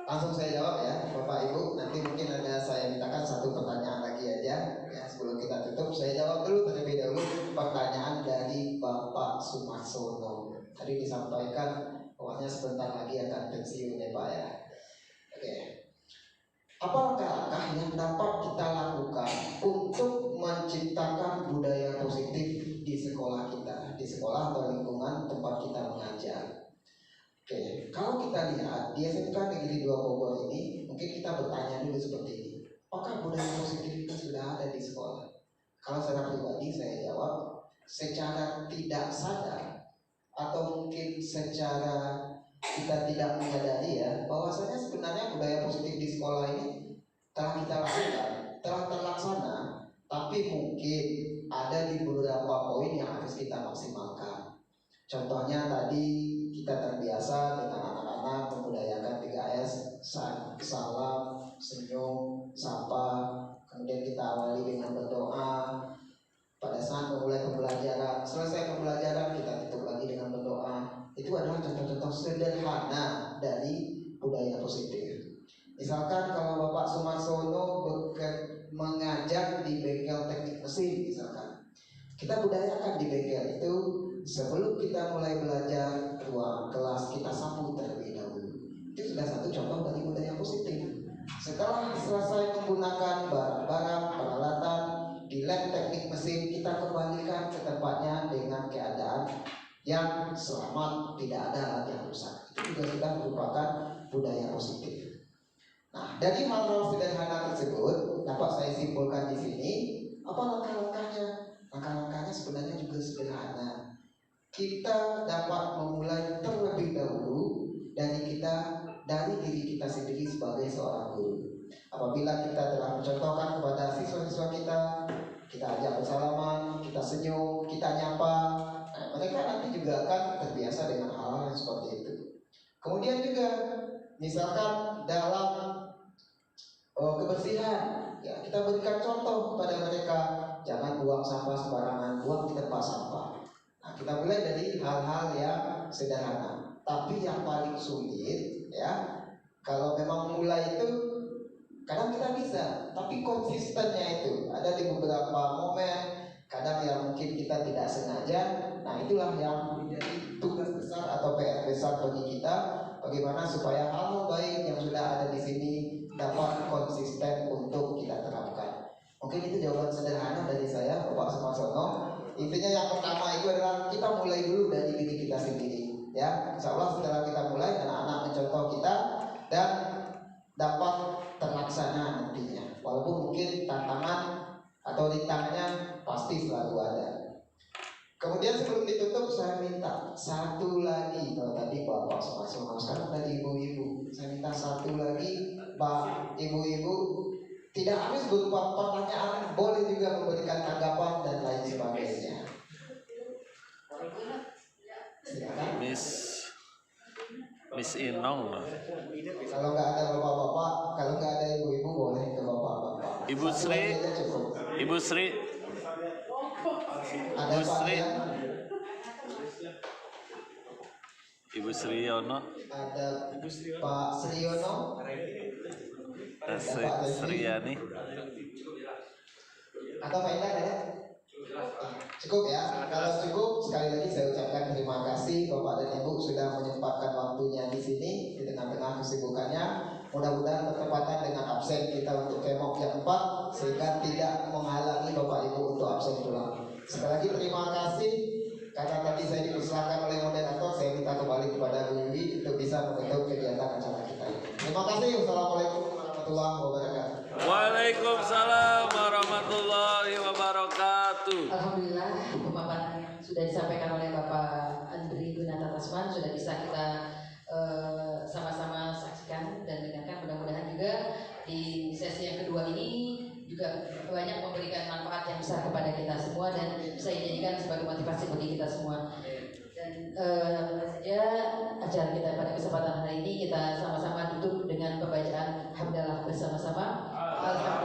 Langsung saya jawab ya, Bapak Ibu. Nanti mungkin ada saya mintakan satu pertanyaan lagi aja ya, sebelum kita tutup. Saya jawab dulu terlebih dahulu pertanyaan dari Bapak Sumarsono. Tadi disampaikan pokoknya sebentar lagi akan pensiun ya Pak ya. Oke. Apa langkah-langkah yang dapat kita lakukan untuk menciptakan budaya positif di sekolah kita, di sekolah atau lingkungan tempat kita mengajar? Oke, kalau kita lihat di SMK Negeri 2 Bogor ini, mungkin kita bertanya dulu seperti ini. Apakah budaya positif itu sudah ada di sekolah? Kalau secara pribadi saya jawab, secara tidak sadar atau mungkin secara kita tidak menyadari ya, bahwasanya sebenarnya budaya positif di sekolah ini telah kita lakukan, telah terlaksana, tapi mungkin ada di beberapa poin yang harus kita maksimalkan. Contohnya tadi kita terbiasa dengan anak-anak membudayakan 3S, salam, senyum, sapa, kemudian kita awali dengan berdoa. Pada saat memulai pembelajaran, selesai pembelajaran kita tutup lagi dengan berdoa. Itu adalah contoh-contoh sederhana dari budaya positif. Misalkan kalau Bapak Sumarsono mengajar di bengkel teknik mesin misalkan, kita budayakan di bengkel itu sebelum kita mulai belajar ruang kelas kita sambut terlebih dahulu. Itu sudah satu contoh dari budaya positif. Setelah selesai menggunakan barang-barang peralatan di lab teknik mesin, kita kembalikan ke tempatnya dengan keadaan yang selamat, tidak ada alat yang rusak. Itu juga sudah merupakan budaya positif. Nah, dari hal-hal sederhana tersebut dapat saya simpulkan di sini, apa langkah-langkahnya? Langkah-langkahnya sebenarnya juga sederhana. Kita dapat memulai terlebih dahulu dari diri kita sendiri sebagai seorang guru. Apabila kita telah mencontohkan kepada siswa-siswa kita ajak bersalaman, kita senyum, kita nyapa, mereka nanti juga akan terbiasa dengan hal-hal yang seperti itu. Kemudian juga misalkan dalam kebersihan, ya kita berikan contoh kepada mereka, jangan buang sampah sembarangan, buang di tempat sampah. Nah, kita mulai dari hal-hal yang sederhana. Tapi yang paling sulit, ya, kalau memang mulai itu kadang kita bisa, tapi konsistennya itu ada di beberapa momen. Kadang yang mungkin kita tidak sengaja. Nah, itulah yang menjadi tugas besar atau PR besar bagi kita. Bagaimana supaya hal-hal baik yang sudah ada di sini dapat konsisten untuk kita terapkan. contoh kita dan dapat terlaksana nantinya. Walaupun mungkin tantangan atau rintangannya pasti selalu ada. Kemudian sebelum ditutup saya minta satu lagi, kalau tadi bapak semua sekarang tadi ibu-ibu, saya minta satu lagi, Pak ibu-ibu, tidak harus berupa pertanyaan, boleh juga memberikan tanggapan dan lain sebagainya. Silakan. Miss Inong. Kalau nggak ada bapak-bapak, kalau nggak ada ibu-ibu boleh ke bapak-bapak. Ibu Sri, Ibu Sri, ada Ibu Pak Sri, ya? Ibu Sriono, Ada Pak Sriono, Sriani, atau Pak Indah ada? Cukup ya. Kalau cukup, sekali lagi saya ucapkan terima kasih Bapak dan Ibu sudah menyempatkan waktunya di sini di tengah-tengah kesibukannya. Mudah-mudahan bertepatan dengan absen kita untuk kemok yang 4 sehingga tidak menghalangi Bapak Ibu untuk absen pulang. Sekali lagi terima kasih. Karena tadi saya dipersilakan oleh moderator, saya minta kembali kepada Bu Wiwi untuk bisa menutup kegiatan acara kita ini. Terima kasih. Wassalamualaikum warahmatullahi wabarakatuh. Waalaikumsalam warahmatullahi wabarakatuh. Alhamdulillah pemaparan yang sudah disampaikan oleh Bapak Andri Gunata Tasman sudah bisa kita sama-sama saksikan dan dengarkan. Mudah-mudahan juga di sesi yang kedua ini juga banyak memberikan manfaat yang besar kepada kita semua dan bisa dijadikan sebagai motivasi bagi kita semua. Dan saja acara kita pada kesempatan hari ini kita sama-sama duduk dengan pembacaan hamdalah bersama-sama. Alhamdulillah.